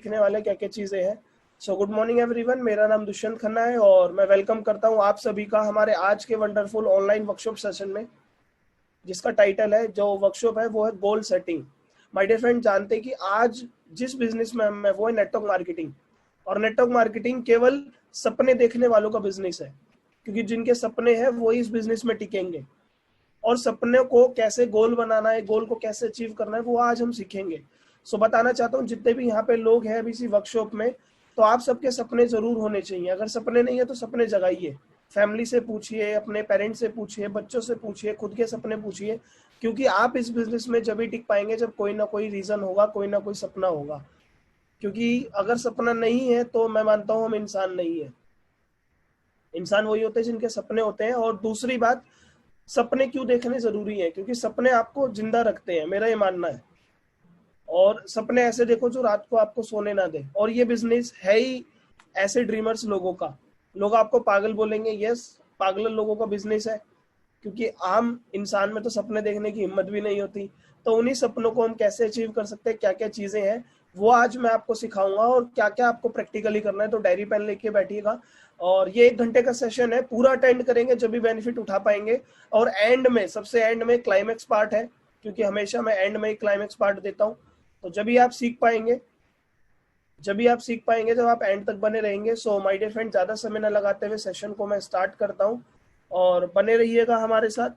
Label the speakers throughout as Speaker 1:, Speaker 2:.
Speaker 1: सीखने वाले क्या क्या चीजें हैं। सो गुड मॉर्निंग एवरीवन, मेरा नाम दुष्यंत खन्ना है और मैं वेलकम करता हूं आप सभी का हमारे आज के वंडरफुल ऑनलाइन वर्कशॉप सेशन में, जिसका टाइटल है, जो वर्कशॉप है वो है goal setting. My dear friend, जानते हैं कि आज जिस बिजनेस में हम है वो है नेटवर्क मार्केटिंग। और नेटवर्क मार्केटिंग केवल सपने देखने वालों का बिजनेस है, क्योंकि जिनके सपने हैं वो इस बिजनेस में टिकेंगे। और सपने को कैसे गोल बनाना है, गोल को कैसे अचीव करना है, वो आज हम सीखेंगे। सो बताना चाहता हूँ जितने भी यहाँ पे लोग हैं अभी इसी वर्कशॉप में, तो आप सबके सपने जरूर होने चाहिए। अगर सपने नहीं है तो सपने जगाइए। फैमिली से पूछिए, अपने पेरेंट्स से पूछिए, बच्चों से पूछिए, खुद के सपने पूछिए। क्योंकि आप इस बिजनेस में जब ही टिक पाएंगे जब कोई ना कोई रीजन होगा, कोई ना कोई सपना होगा। क्योंकि अगर सपना नहीं है तो मैं मानता हूँ हम इंसान नहीं है। इंसान वही होते हैं जिनके सपने होते हैं। और दूसरी बात, सपने क्यों देखने जरूरी है? क्योंकि सपने आपको जिंदा रखते हैं, मेरा ये मानना है। और सपने ऐसे देखो जो रात को आपको सोने ना दे। और ये बिजनेस है ही ऐसे ड्रीमर्स लोगों का। लोग आपको पागल बोलेंगे, यस, पागल लोगों का बिजनेस है, क्योंकि आम इंसान में तो सपने देखने की हिम्मत भी नहीं होती। तो उन्हीं सपनों को हम कैसे अचीव कर सकते हैं, क्या क्या चीजें हैं, वो आज मैं आपको सिखाऊंगा। और क्या क्या आपको प्रैक्टिकली करना है, तो डायरी पेन लेके बैठिएगा। और ये 1 घंटे का सेशन है, पूरा अटेंड करेंगे जब भी बेनिफिट उठा पाएंगे। और एंड में, सबसे एंड में क्लाइमेक्स पार्ट है, क्योंकि हमेशा मैं एंड में ही क्लाइमेक्स पार्ट देता हूँ। तो जब भी आप सीख पाएंगे, जब आप एंड तक बने रहेंगे। सो माय डियर फ्रेंड, ज्यादा समय न लगाते हुए सेशन को मैं स्टार्ट करता हूँ, और बने रहिएगा हमारे साथ।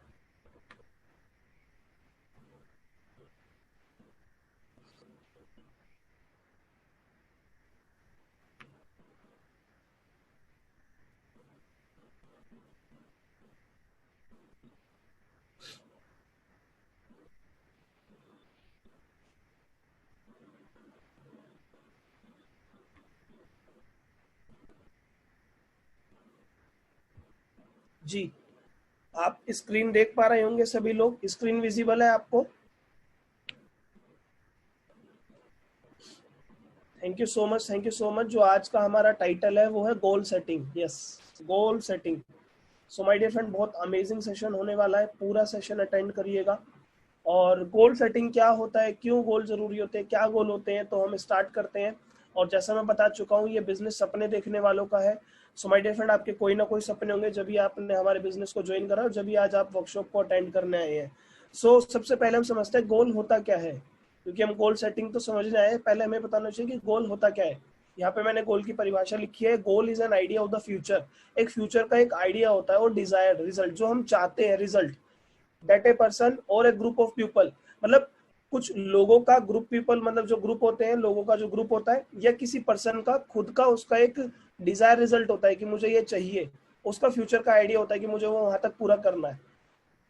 Speaker 1: जी, आप स्क्रीन देख पा रहे होंगे, सभी लोग स्क्रीन विजिबल है आपको? Thank you so much, thank you so much. जो आज का हमारा टाइटल है वो है goal setting. Yes, goal setting. So my dear friend, बहुत अमेजिंग सेशन होने वाला है, पूरा सेशन अटेंड करिएगा। और गोल सेटिंग क्या होता है, क्यों गोल जरूरी होते हैं, क्या गोल होते हैं, तो हम स्टार्ट करते हैं। और जैसा मैं बता चुका हूँ, ये बिजनेस सपने देखने वालों का है। सो माय डियर फ्रेंड, आपके कोई ना कोई सपने होंगे जब भी आपने हमारे बिजनेस को ज्वाइन करा और जब भी आज आप वर्कशॉप को अटेंड करने आए हैं। सो सबसे पहले हम समझते हैं गोल होता क्या है। क्योंकि हम गोल सेटिंग तो समझने आए हैं, पहले हमें बताना चाहिए कि गोल होता क्या है। यहाँ पे मैंने गोल की परिभाषा लिखी है। Goal is an idea of the future. एक फ्यूचर का एक आइडिया होता है, और डिजायर रिजल्ट, जो हम चाहते हैं रिजल्ट, दैट ए पर्सन और ए ग्रुप ऑफ पीपल। मतलब कुछ लोगों का ग्रुप, पीपल मतलब जो ग्रुप होते हैं, लोगों का जो ग्रुप होता है, या किसी पर्सन का खुद का, उसका एक डिजायर रिजल्ट होता है कि मुझे ये चाहिए। उसका फ्यूचर का आइडिया होता है कि मुझे वो वहां तक पूरा करना है।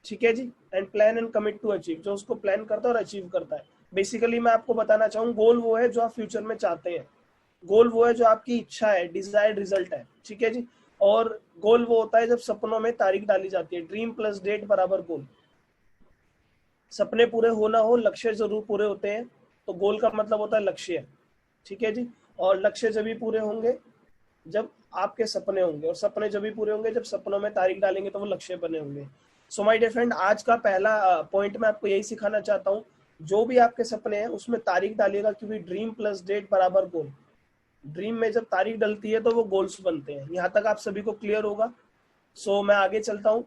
Speaker 1: ठीक है जी। And plan and commit to achieve, जो उसको प्लान करता है और अचीव करता है। बेसिकली मैं आपको बताना चाहूँ, गोल वो है जो आप फ्यूचर में चाहते हैं। गोल वो है जो आपकी इच्छा है, डिजायर्ड रिजल्ट है। ठीक है जी। और गोल वो होता है जब सपनों में तारीख डाली जाती है। ड्रीम प्लस डेट बराबर गोल। सपने पूरे हो ना हो, लक्ष्य जरूर पूरे होते हैं। तो गोल का मतलब होता है लक्ष्य। ठीक है जी। और लक्ष्य जब भी पूरे होंगे जब आपके सपने होंगे, और सपने जब भी पूरे होंगे जब सपनों में तारीख डालेंगे, तो वो लक्ष्य बने होंगे। सो माय डियर फ्रेंड, आज का पहला पॉइंट मैं आपको यही सिखाना चाहता हूँ। जो भी आपके सपने हैं उसमें तारीख डालिएगा, क्योंकि ड्रीम प्लस डेट बराबर गोल। ड्रीम में जब तारीख डलती है तो वो गोल्स बनते हैं। यहाँ तक आप सभी को क्लियर होगा? सो मैं आगे चलता हूँ।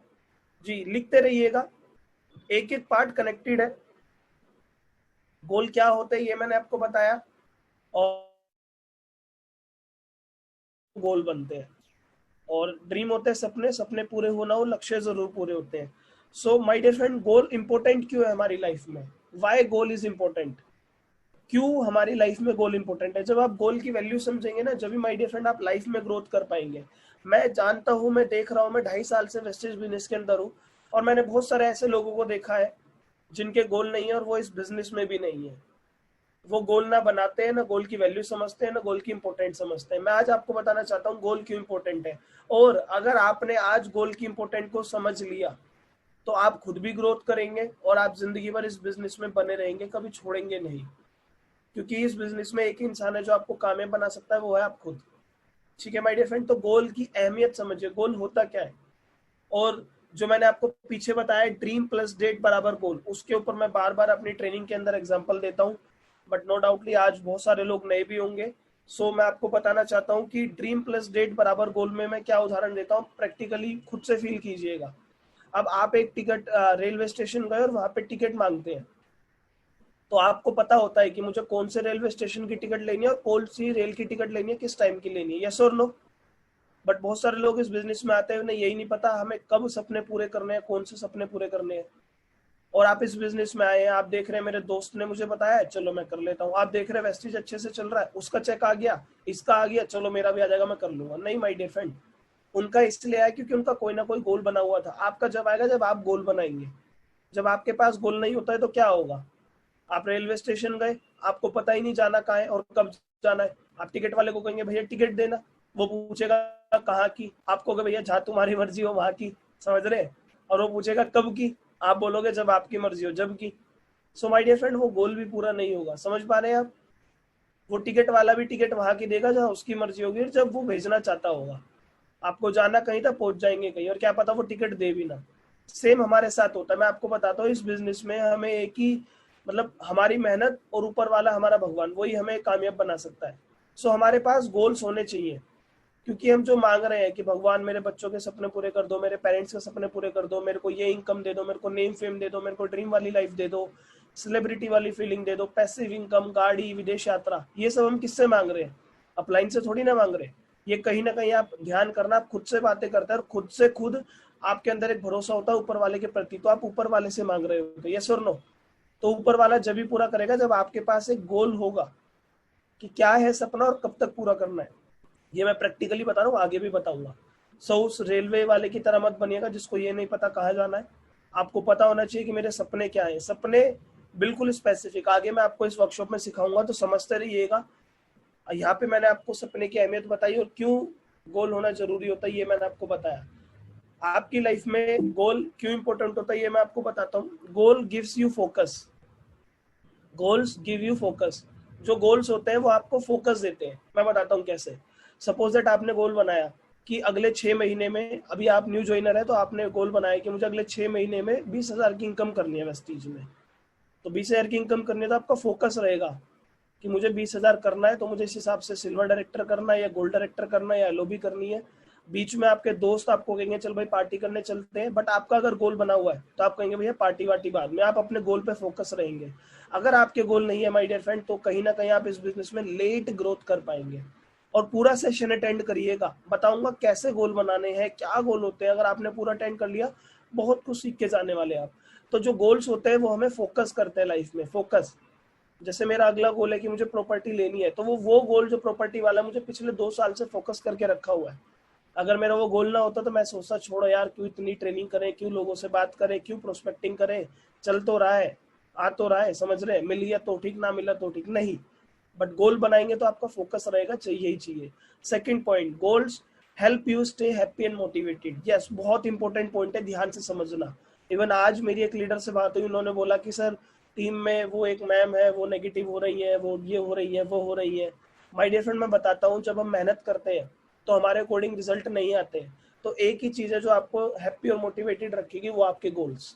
Speaker 1: जी, लिखते रहिएगा, एक एक पार्ट कनेक्टेड है। गोल क्या होते हैं ये मैंने आपको बताया, और गोल बनते हैं। और ड्रीम होते हैं सपने, सपने पूरे होना हो, लक्ष्य जरूर पूरे होते हैं। So my dear friend, goal important क्यों है हमारी लाइफ में? Why goal is important? क्यों हमारी लाइफ में गोल इंपॉर्टेंट है? जब आप गोल की वैल्यू समझेंगे ना, जब भी माय डियर फ्रेंड आप लाइफ में ग्रोथ कर पाएंगे। मैं जानता हूँ, मैं देख रहा हूँ, मैं 2.5 साल से वेस्टेज बिजनेस के अंदर हूँ। और मैंने बहुत सारे ऐसे लोगों को देखा है जिनके गोल नहीं है, और वो इस बिजनेस में भी नहीं है। वो गोल ना बनाते हैं, ना गोल की वैल्यू समझते हैं, ना गोल की इंपॉर्टेंट समझते हैं। मैं आज आपको बताना चाहता हूँ गोल क्यों इंपॉर्टेंट है। और अगर आपने आज गोल की इंपॉर्टेंट को समझ लिया, तो आप खुद भी ग्रोथ करेंगे, और आप जिंदगी भर इस बिजनेस में बने रहेंगे, कभी छोड़ेंगे नहीं। क्योंकि इस बिजनेस में एक ही इंसान है जो आपको कामयाब बना सकता है, वो है आप खुद। ठीक है माय डियर फ्रेंड, तो गोल की अहमियत समझिए, गोल होता क्या है। और जो मैंने आपको पीछे बताया, ड्रीम प्लस डेट बराबर गोल, उसके ऊपर मैं बार बार अपनी ट्रेनिंग के अंदर एग्जांपल देता हूँ। बट नो डाउटली आज बहुत सारे लोग नए भी होंगे। सो मैं आपको बताना चाहता हूँ कि ड्रीम प्लस डेट बराबर गोल में मैं क्या उदाहरण देता हूँ, प्रैक्टिकली खुद से फील कीजिएगा। अब आप एक टिकट रेलवे स्टेशन गए और वहां पे टिकट मांगते हैं, तो आपको पता होता है कि मुझे कौन से रेलवे स्टेशन की टिकट लेनी है और कौन सी रेल की टिकट लेनी है, किस टाइम की लेनी है, यस और नो। बट बहुत सारे लोग इस बिजनेस में आते हैं, उन्हें यही नहीं पता हमें कब सपने पूरे करने हैं, कौन से सपने पूरे करने हैं। और आप इस बिजनेस में आए हैं, आप देख रहे हैं मेरे दोस्त ने मुझे बताया है, चलो मैं कर लेता हूँ। आप देख रहे हैं वेस्टीज अच्छे से चल रहा है, उसका चेक आ गया, इसका आ गया, चलो मेरा भी आ जाएगा, मैं कर लूंगा। नहीं माय डियर फ्रेंड, उनका इसलिए आया क्योंकि उनका कोई ना कोई गोल बना हुआ था। आपका जब आएगा जब आप गोल बनाएंगे। जब आपके पास गोल नहीं होता है तो क्या होगा? आप रेलवे स्टेशन गए, आपको पता ही नहीं जाना कहाँ है और कब जाना है। आप टिकट वाले को कहेंगे भैया टिकट देना, वो पूछेगा कहाँ की, आपको कहेंगे भैया जहाँ तुम्हारी मर्जी हो वहां की, समझ रहे? और वो पूछेगा कब की, आप बोलोगे जब आपकी मर्जी हो, जब की। सो माय डियर फ्रेंड, वो गोल भी पूरा नहीं होगा। समझ पा रहे हैं आप? वो टिकट वाला भी टिकट वहां की देगा जहाँ उसकी मर्जी होगी और जब वो भेजना चाहता होगा। आपको जाना कहीं था, पहुंच जाएंगे कहीं, और क्या पता वो टिकट दे भी ना। सेम हमारे साथ होता है। मैं आपको बताता हूँ, इस बिजनेस में हमें एक ही मतलब हमारी मेहनत और ऊपर वाला हमारा भगवान, वही हमें कामयाब बना सकता है। सो हमारे पास गोल्स होने चाहिए, क्योंकि हम जो मांग रहे हैं कि भगवान मेरे बच्चों के सपने पूरे कर दो, मेरे पेरेंट्स के सपने पूरे कर दो, मेरे को ये इनकम दे दो, मेरे को नेम फेम दे दो, मेरे को ड्रीम वाली लाइफ दे दो, सेलिब्रिटी वाली फीलिंग दे दो, पैसिव इनकम, गाड़ी, विदेश यात्रा, ये सब हम किससे मांग रहे हैं? अपलाइन से थोड़ी ना मांग रहे। ये कहीं ना कहीं आप ध्यान करना, आप खुद से बातें करते हैं और खुद से खुद आपके अंदर एक भरोसा होता है ऊपर वाले के प्रति, तो आप ऊपर वाले से मांग रहे हो, यस और नो? तो ऊपर वाला जब भी पूरा करेगा जब आपके पास एक गोल होगा कि क्या है सपना और कब तक पूरा करना है। ये मैं प्रैक्टिकली बता रहा हूँ, आगे भी बताऊंगा। सो उस रेलवे वाले की तरह मत बनिएगा जिसको ये नहीं पता कहाँ जाना है। आपको पता होना चाहिए कि मेरे सपने क्या है, सपने बिल्कुल स्पेसिफिक। आगे मैं आपको इस वर्कशॉप में सिखाऊंगा, तो समझते रहिएगा। यहाँ पे मैंने आपको सपने की अहमियत बताई और क्यों गोल होना जरूरी होता है ये मैंने आपको बताया। आपकी लाइफ में गोल क्यों इंपॉर्टेंट होता है ये मैं आपको बताता हूँ। Goal gives you focus, goals give you focus. जो गोल्स होते हैं वो आपको फोकस देते हैं। मैं बताता हूँ कैसे। सपोज दैट आपने गोल बनाया कि अगले 6 महीने में, अभी आप न्यू ज्वाइनर है तो आपने गोल बनाया कि मुझे अगले 6 महीने में 20,000 की इनकम करनी है वेस्टीज में। तो 20,000 की इनकम करनी है तो आपका फोकस रहेगा कि मुझे 20,000 करना है, तो मुझे इस हिसाब से सिल्वर डायरेक्टर करना है या गोल्ड डायरेक्टर करना है या एलओबी करनी है। बीच में आपके दोस्त आपको कहेंगे चल भाई पार्टी करने चलते हैं, बट आपका अगर गोल बना हुआ है तो आप कहेंगे भैया पार्टी वार्टी बाद में, आप अपने गोल पे फोकस रहेंगे। अगर आपके गोल नहीं है माय डियर फ्रेंड, तो कहीं ना कहीं आप इस बिजनेस में लेट ग्रोथ कर पाएंगे। और पूरा सेशन अटेंड करिएगा, बताऊंगा कैसे गोल बनाने हैं, क्या गोल होते हैं। अगर आपने पूरा अटेंड कर लिया, बहुत कुछ सीख के जाने वाले आप। तो जो गोल्स होते हैं वो हमें फोकस करते हैं लाइफ में, फोकस। जैसे मेरा अगला गोल है कि मुझे प्रॉपर्टी लेनी है, तो वो गोल जो प्रॉपर्टी वाला मुझे पिछले 2 साल से फोकस करके रखा हुआ है। अगर मेरा वो गोल ना होता तो मैं सोचता छोड़ो यार, क्यों इतनी ट्रेनिंग करें, क्यों लोगों से बात करें, क्यों प्रोस्पेक्टिंग करें, चल तो रहा है, आ तो रहा है, समझ रहे? मिल गया तो ठीक, ना मिला तो ठीक, नहीं। बट गोल बनाएंगे तो आपका फोकस रहेगा, चाहिए ही चाहिए। Second point, goals help you stay happy and motivated. Yes, बहुत इंपॉर्टेंट पॉइंट है, ध्यान से समझना। इवन आज मेरी एक लीडर से बात हुई, उन्होंने बोला कि सर टीम में वो एक मैम है, वो नेगेटिव हो रही है, वो ये हो रही है, वो हो रही है। माय डियर फ्रेंड, मैं बताता हूँ, जब हम मेहनत करते हैं तो हमारे अकॉर्डिंग रिजल्ट नहीं आते। तो एक ही चीज है जो आपको हैप्पी और मोटिवेटेड रखेगी, वो आपके गोल्स।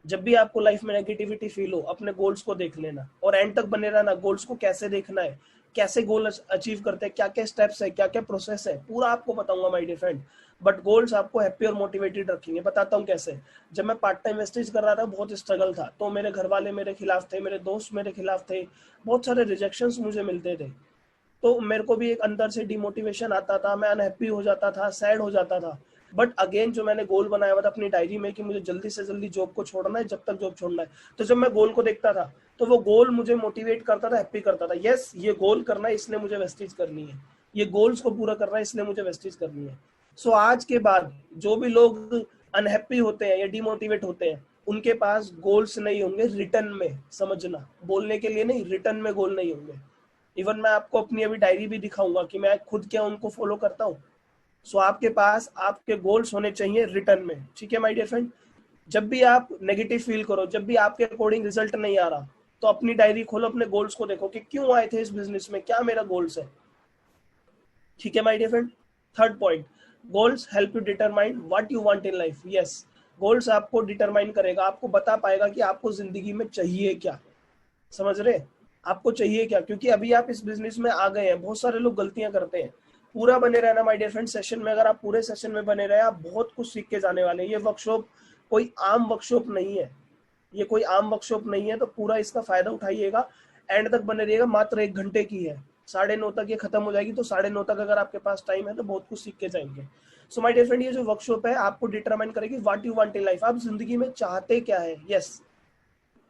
Speaker 1: जब भी आपको लाइफ में नेगेटिविटी फील हो, अपने गोल्स को देख लेना और एंड तक बने रहना। गोल्स को कैसे देखना है, कैसे गोल अचीव करते हैं, क्या क्या स्टेप्स है, क्या क्या प्रोसेस है, पूरा आपको बताऊंगा my dear friend. But goals आपको हैप्पी और मोटिवेटेड रखेंगे। बताता हूँ कैसे। जब मैं पार्ट टाइम वेस्टेज कर रहा था, बहुत स्ट्रगल था, तो मेरे घर वाले मेरे खिलाफ थे, मेरे दोस्त मेरे खिलाफ थे, बहुत सारे रिजेक्शंस मुझे मिलते थे। तो मेरे को भी एक अंदर से डिमोटिवेशन आता था, मैं अनहैप्पी हो जाता था, सैड हो जाता था। बट अगेन जो मैंने गोल बनाया हुआ था अपनी डायरी में कि मुझे जल्दी से जल्दी जॉब को छोड़ना है, जब तक जॉब छोड़ना है, तो जब मैं गोल को देखता था तो वो गोल मुझे मोटिवेट करता था, हैप्पी करता था। यस, ये गोल करना है, इसलिए मुझे वेस्टेज करनी है, ये गोल्स को पूरा करना है, इसलिए मुझे वेस्टेज करनी है। सो आज के बाद जो भी लोग अनहैप्पी होते हैं या डिमोटिवेट होते हैं, उनके पास गोल्स नहीं होंगे रिटर्न में, समझना, बोलने के लिए नहीं, रिटर्न में गोल नहीं होंगे। इवन मैं आपको अपनी अभी डायरी भी दिखाऊंगा कि मैं खुद क्या उनको फॉलो करता हूँ। सो आपके पास आपके गोल्स होने चाहिए रिटर्न में, ठीक है माय डियर फ्रेंड? जब भी आप नेगेटिव फील करो, जब भी आपके अकॉर्डिंग रिजल्ट नहीं आ रहा, तो अपनी डायरी खोलो, अपने गोल्स को देखो कि क्यों आए थे इस बिजनेस में, क्या मेरा गोल्स है, ठीक है my dear friend? Third point, goals help you determine what you want in life. Yes, goals आपको डिटरमाइन करेगा, आपको बता पाएगा कि आपको जिंदगी में चाहिए क्या। समझ रहे? आपको चाहिए क्या? क्योंकि अभी आप इस बिजनेस में आ गए हैं, बहुत सारे लोग गलतियां करते हैं। पूरा बने रहना माय डियर फ्रेंड सेशन में। अगर आप पूरे सेशन में बने रहे, आप बहुत कुछ सीख के जाने वाले हैं। ये वर्कशॉप कोई आम वर्कशॉप नहीं है, ये कोई आम वर्कशॉप नहीं है, तो पूरा इसका फायदा उठाइएगा, एंड तक बने रहिएगा। मात्र 1 घंटे की है, 9:30 तक ये खत्म हो जाएगी, तो 9:30 तक अगर आपके पास टाइम है तो बहुत कुछ सीख के जाएंगे। सो माय डियर फ्रेंड, ये जो वर्कशॉप है आपको डिटरमाइन करेगी what you want in life, आप जिंदगी में चाहते क्या है। यस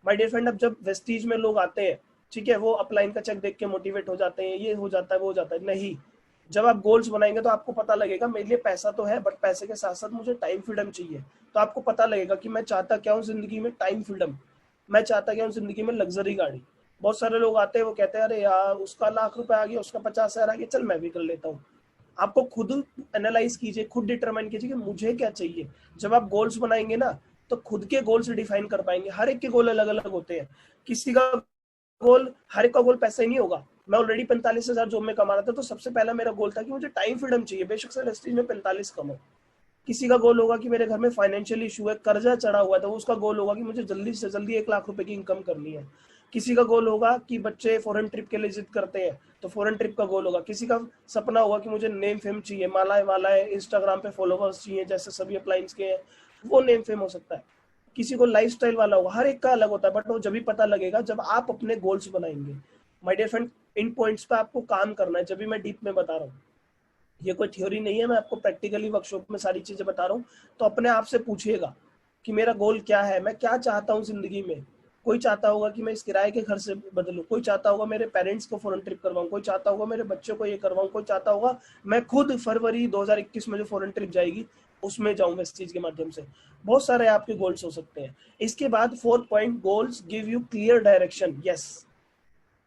Speaker 1: माय डियर फ्रेंड, अब जब वेस्टीज में लोग आते हैं, ठीक है, वो अपलाइन का चेक देख के मोटिवेट हो जाते हैं, ये हो जाता है, वो हो जाता है, नहीं। जब आप गोल्स बनाएंगे तो आपको पता लगेगा मेरे लिए पैसा तो है, बट पैसे के साथ साथ मुझे टाइम फ्रीडम चाहिए। तो आपको पता लगेगा कि मैं चाहता क्या हूँ जिंदगी में, टाइम फ्रीडम। मैं चाहता क्या हूँ जिंदगी में, लग्जरी गाड़ी। बहुत सारे लोग आते हैं, वो कहते हैं अरे यार उसका ₹1,00,000 आ गया, उसका 50,000 आ गया, चल मैं भी कर लेता हूँ। आपको खुद एनालाइज कीजिए, खुद डिटरमाइन कीजिए कि मुझे क्या चाहिए। जब आप गोल्स बनाएंगे ना, तो खुद के गोल्स डिफाइन कर पाएंगे। हर एक के गोल अलग अलग होते हैं। किसी का गोल, हर एक का गोल पैसा ही नहीं होगा। मैं ऑलरेडी 45,000 जॉब में कमा रहा था, तो सबसे पहला मेरा गोल था कि मुझे टाइम फ्रीडम चाहिए, बेशक से इंडस्ट्री में 45 कमाऊं। किसी का गोल होगा कि मेरे घर में फाइनेंशियल इशू है, कर्जा चढ़ा हुआ है, तो उसका गोल होगा कि मुझे जल्दी से जल्दी ₹1,00,000 की इनकम करनी है। किसी का गोल होगा कि बच्चे फॉरेन ट्रिप के लिए जिद करते हैं, तो फॉरेन ट्रिप का गोल होगा। किसी का सपना होगा कि मुझे नेम फेम चाहिए, मालाएं वालाएं इंस्टाग्राम पे फॉलोवर्स चाहिए, जैसे सभी अप्लायंस के हैं, वो नेम फेम हो सकता है। किसी को लाइफस्टाइल वाला होगा, हर एक का अलग होता है, बट वो जब भी पता लगेगा जब आप अपने गोल्स बनाएंगे। माय डियर फ्रेंड, इन पॉइंट्स पे आपको काम करना है, जब भी मैं डीप में बता रहा हूँ। ये कोई थ्योरी नहीं है, मैं आपको प्रैक्टिकली वर्कशॉप में सारी चीजें बता रहा हूँ। तो अपने आप से पूछिएगा कि मेरा गोल क्या है, मैं क्या चाहता हूँ जिंदगी में। कोई चाहता होगा कि मैं इस किराए के घर से बदलूं, कोई चाहता होगा मेरे पेरेंट्स को फॉरेन ट्रिप करवाऊं, कोई चाहता होगा मेरे बच्चों को ये करवाऊं, कोई चाहता होगा मैं खुद फरवरी 2021 में जो फॉरेन ट्रिप जाएगी उसमें जाऊं इस चीज के माध्यम से। बहुत सारे आपके गोल्स हो सकते हैं। इसके बाद 4th point, goals give you clear direction. Yes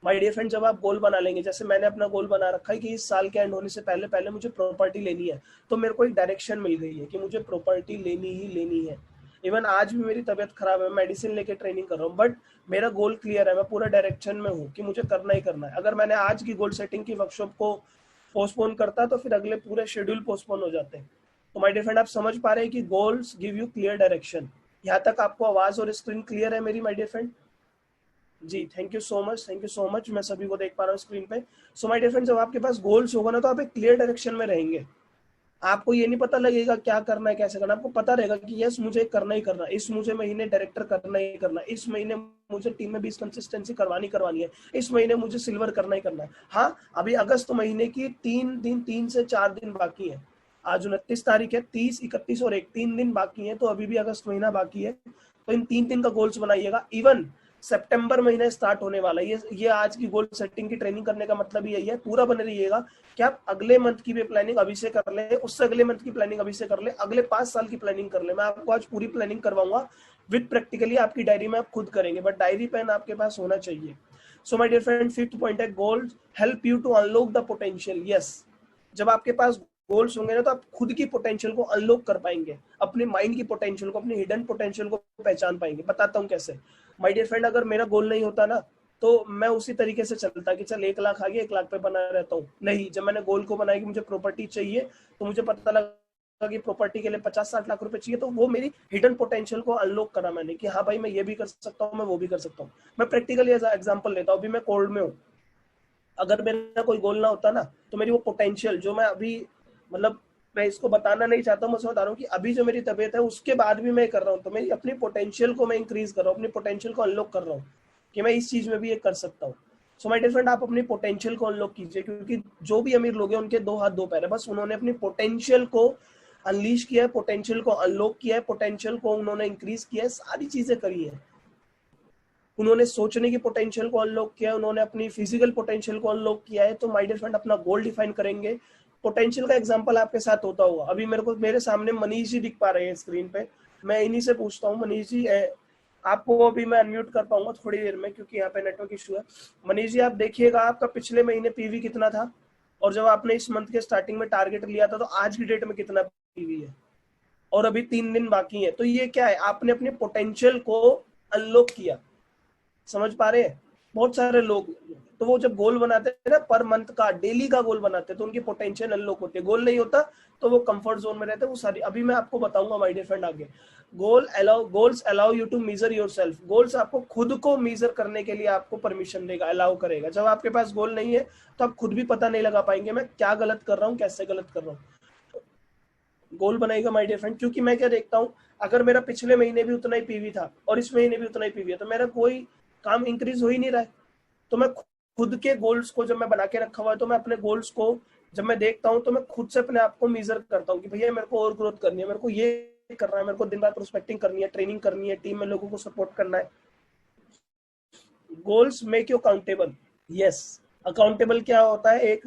Speaker 1: my dear friend, जब आप गोल बना लेंगे, जैसे मैंने अपना गोल बना रखा है कि इस साल के एंड होने से पहले पहले मुझे प्रॉपर्टी लेनी है, तो मेरे को एक डायरेक्शन मिल गई है कि मुझे प्रॉपर्टी लेनी ही लेनी है। इवन आज भी मेरी तबीयत खराब है, मेडिसिन लेके ट्रेनिंग कर रहा हूँ, बट मेरा गोल क्लियर है, मैं पूरा डायरेक्शन में हूँ कि मुझे करना ही करना है। अगर मैंने आज की गोल सेटिंग की वर्कशॉप को पोस्टपोन करता तो फिर अगले पूरे शेड्यूल पोस्टपोन हो जाते हैं। तो माय डियर फ्रेंड, आप समझ पा रहे हैं कि goals give you clear direction. यहाँ तक आपको आवाज और स्क्रीन क्लियर है मेरी, माय डियर फ्रेंड? जी, thank you so much, thank you so much. मैं सभी को देख पा रहा हूँ स्क्रीन पे। सो माय डियर फ्रेंड, जब आपके पास गोल्स होगा ना, तो आप एक क्लियर डायरेक्शन में रहेंगे। आपको ये नहीं पता लगेगा क्या करना है, कैसे करना है। आपको पता रहेगा कि यस मुझे करना ही करना है, इस मुझे महीने डायरेक्टर करना ही करना है, इस महीने मुझे टीम में 20 कंसिस्टेंसी करवानी है, इस महीने मुझे सिल्वर करना ही करना है। हाँ, अभी अगस्त महीने की 3 से 4 दिन बाकी है। आज 29 तारीख है, 30, 31 और 1, 3 दिन बाकी है, तो अभी भी अगस्त महीना बाकी है। तो इन 3 दिन का गोल्स बनाइएगा। इवन सितंबर महीना स्टार्ट होने वाला है। ये आज की गोल सेटिंग की ट्रेनिंग करने का मतलब यही है, पूरा बने रहिएगा कि आप अगले मंथ की भी प्लानिंग अभी से कर ले, उससे अगले मंथ की प्लानिंग अभी से कर ले, अगले 5 साल की प्लानिंग कर ले। मैं आपको आज पूरी प्लानिंग करवाऊंगा विद प्रैक्टिकली, आपकी डायरी में आप खुद करेंगे, बट डायरी पेन आपके पास होना चाहिए। So my dear friend, 5th point है, goals help you to unlock the potential. Yes, जब आपके पास गोल्स होंगे ना, तो आप खुद की पोटेंशियल को अनलॉक कर पाएंगे, अपने माइंड की पोटेंशियल को, अपनी हिडन पोटेंशियल को पहचान पाएंगे। बताता हूँ कैसे। माय डियर फ्रेंड, अगर मेरा गोल नहीं होता ना, तो मैं उसी तरीके से चलता कि चल 1,00,000 आ गया, 1,00,000 पे बना रहता हूँ। नहीं, जब मैंने गोल को बनाया कि मुझे प्रॉपर्टी चाहिए, तो मुझे पता लगा कि प्रॉपर्टी के लिए 50-60 लाख रुपए चाहिए, तो वो मेरी हिडन पोटेंशियल को अनलॉक करा मैंने कि हाँ भाई मैं ये भी कर सकता हूँ, मैं वो भी कर सकता हूँ। मैं प्रैक्टिकली एग्जाम्पल लेता हूँ, अभी मैं कोल्ड में हूँ। अगर मेरा कोई गोल ना होता ना, तो मेरी वो पोटेंशियल जो मैं अभी, मतलब मैं इसको बताना नहीं चाहता हूँ, मैं बता रहा हूँ कि अभी जो मेरी तबीयत है उसके बाद भी मैं कर रहा हूँ, तो मेरी अपनी पोटेंशियल को मैं इंक्रीज कर रहा हूँ, अपनी पोटेंशियल को अनलॉक कर रहा हूँ कि मैं इस चीज में भी ये कर सकता हूँ। सो माय डियर फ्रेंड, आप अपनी पोटेंशियल को अनलॉक कीजिए, क्योंकि जो भी अमीर लोग हैं उनके 2 हाथ 2 पैर है, बस उन्होंने अपनी पोटेंशियल को अनलीश किया है, पोटेंशियल को अनलॉक किया है, पोटेंशियल को उन्होंने इंक्रीज किया है, सारी चीजें करी है। उन्होंने सोचने की पोटेंशियल को अनलॉक किया है, उन्होंने अपनी फिजिकल पोटेंशियल को अनलॉक किया है। तो माय डियर फ्रेंड, अपना गोल डिफाइन करेंगे। पोटेंशियल का एग्जांपल आपके साथ होता होगा। अभी मेरे सामने मनीष जी दिख पा रहे हैं स्क्रीन पे। मैं इन्हीं से पूछता हूँ, मनीष जी आपको अभी मैं अनम्यूट कर पाऊंगा थोड़ी देर में, क्योंकि यहाँ पे नेटवर्क इशू है। मनीष जी, आप देखिएगा आपका पिछले महीने पीवी कितना था, और जब आपने इस मंथ के स्टार्टिंग में टारगेट लिया था, तो आज की डेट में कितना पीवी है, और अभी 3 दिन बाकी है। तो ये क्या है, आपने अपने पोटेंशियल को अनलॉक किया। समझ पा रहे हैं? बहुत सारे लोग तो वो जब गोल बनाते हैं ना पर मंथ का, डेली का गोल बनाते हैं, तो उनकी पोटेंशियल अनलॉक होती है। गोल नहीं होता तो वो कंफर्ट जोन में रहते हैं। वो सारी अभी मैं आपको बताऊंगा माय डियर फ्रेंड आगे। Goals allow you to measure yourself. Goals आपको खुद को मेजर करने के लिए आपको परमिशन देगा, अलाउ करेगा। जब आपके पास गोल नहीं है तो आप खुद भी पता नहीं लगा पाएंगे मैं क्या गलत कर रहा हूँ, कैसे गलत कर रहा हूँ। गोल बनाएगा माय डियर फ्रेंड, क्योंकि मैं क्या देखता हूँ, अगर मेरा पिछले महीने भी उतना ही पीवी था और इस महीने भी उतना ही पीवी है, तो मेरा कोई काम इंक्रीज हो ही नहीं रहा है। तो मैं खुद के गोल्स को जब मैं बना के रखा हुआ है, तो मैं अपने गोल्स को जब मैं देखता हूँ तो मैं खुद से अपने आप को मेजर करता हूँ कि भैया मेरे को और ग्रोथ करनी है, मेरे को ये करना है, मेरे को दिन रात प्रोस्पेक्टिंग करनी है, ट्रेनिंग करनी है, टीम में लोगों को सपोर्ट करना है। Goals make you accountable. Yes, accountable क्या होता है, एक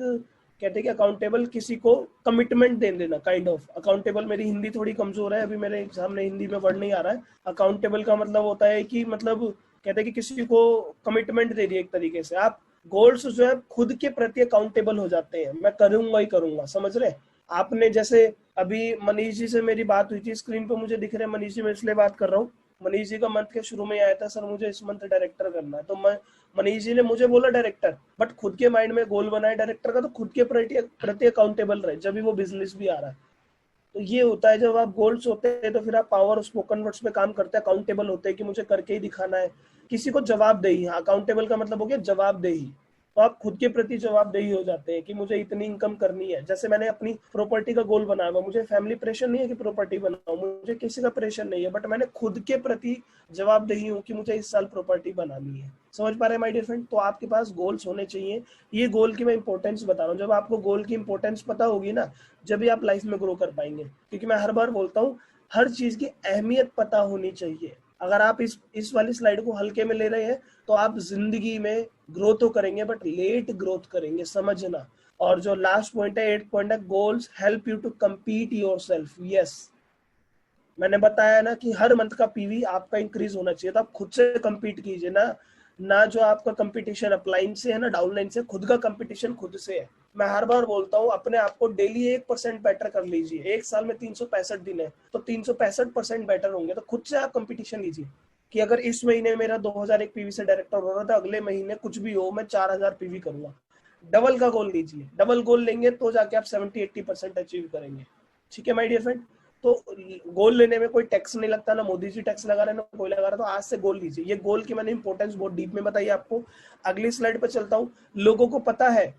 Speaker 1: कहते हैं कि अकाउंटेबल किसी को कमिटमेंट दे देना, काइंड ऑफ। अकाउंटेबल, मेरी हिंदी थोड़ी कमजोर है, अभी मेरे सामने हिंदी में वर्ड नहीं आ रहा है। अकाउंटेबल का मतलब होता है कि मतलब कहते हैं कि किसी को कमिटमेंट दे दिए एक तरीके से। आप गोल्स जो है खुद के प्रति अकाउंटेबल हो जाते हैं, मैं करूंगा ही करूंगा, समझ रहे। आपने जैसे अभी मनीष जी से मेरी बात हुई थी, स्क्रीन पे मुझे दिख रहे हैं मनीष जी, मैं इसलिए बात कर रहा हूँ। मनीष जी का मंथ के शुरू में आया था, सर मुझे इस मंथ डायरेक्टर करना है, तो मैं मनीष जी ने मुझे बोला डायरेक्टर, बट खुद के माइंड में गोल बनाए डायरेक्टर का, तो खुद के प्रति अकाउंटेबल रहे, जब भी वो बिजनेस भी आ रहा है। तो ये होता है, जब आप गोल्स होते हैं तो फिर आप पावर और स्पोकन वर्ड्स पे काम करते हैं, अकाउंटेबल होते हैं कि मुझे करके ही दिखाना है, किसी को जवाबदेही। अकाउंटेबल का मतलब हो गया जवाबदेही। तो आप खुद के प्रति जवाबदेही हो जाते हैं कि मुझे इतनी इनकम करनी है। जैसे मैंने अपनी प्रॉपर्टी का गोल बनाया हुआ, मुझे फैमिली प्रेशर नहीं है कि प्रॉपर्टी बनाऊं, मुझे किसी का प्रेशर नहीं है, बट मैंने खुद के प्रति जवाबदेही हूँ कि मुझे इस साल प्रॉपर्टी बनानी है। समझ पा रहे हैं माय डियर फ्रेंड? तो आपके पास गोल्स होने चाहिए। ये गोल की मैं इंपॉर्टेंस बता रहा हूँ। जब आपको गोल की इंपॉर्टेंस पता होगी ना, जब भी आप लाइफ में ग्रो कर पाएंगे। क्योंकि मैं हर बार बोलता हूँ, हर चीज की अहमियत पता होनी चाहिए। अगर आप इस वाली स्लाइड को हल्के में ले रहे हैं तो आप जिंदगी में ग्रो तो करेंगे, बट लेट ग्रोथ करेंगे, समझना। और जो लास्ट पॉइंट है, 8 पॉइंट है, goals help you to compete yourself. Yes, मैंने बताया ना कि हर मंथ का पीवी आपका इंक्रीज होना चाहिए, तो आप खुद से कम्पीट कीजिए ना। ना जो आपका कंपटीशन अपलाइन से है ना डाउनलाइन से, खुद का कंपटीशन खुद से है। मैं हर बार बोलता हूँ, अपने आप को डेली 1% बेटर कर लीजिए। एक साल में 365 दिन है, तो 365% बेटर होंगे। तो खुद से आप कंपटीशन लीजिए कि अगर इस महीने मेरा 2001 पीवी से डायरेक्टर हो रहा था, अगले महीने कुछ भी हो मैं 4000 पीवी करूंगा। डबल का गोल लीजिए, डबल गोल लेंगे तो जाके आप 70-80% अचीव करेंगे। ठीक है माय डियर फ्रेंड? तो गोल लेने में कोई टैक्स नहीं लगता, ना मोदी जी टैक्स लगा रहे हैं ना कोई लगा रहा है। तो आज से गोल लीजिए। ये गोल की मैंने इंपॉर्टेंस बहुत डीप में बताई आपको। अगली स्लाइड पे चलता हूँ। लोगों को पता है,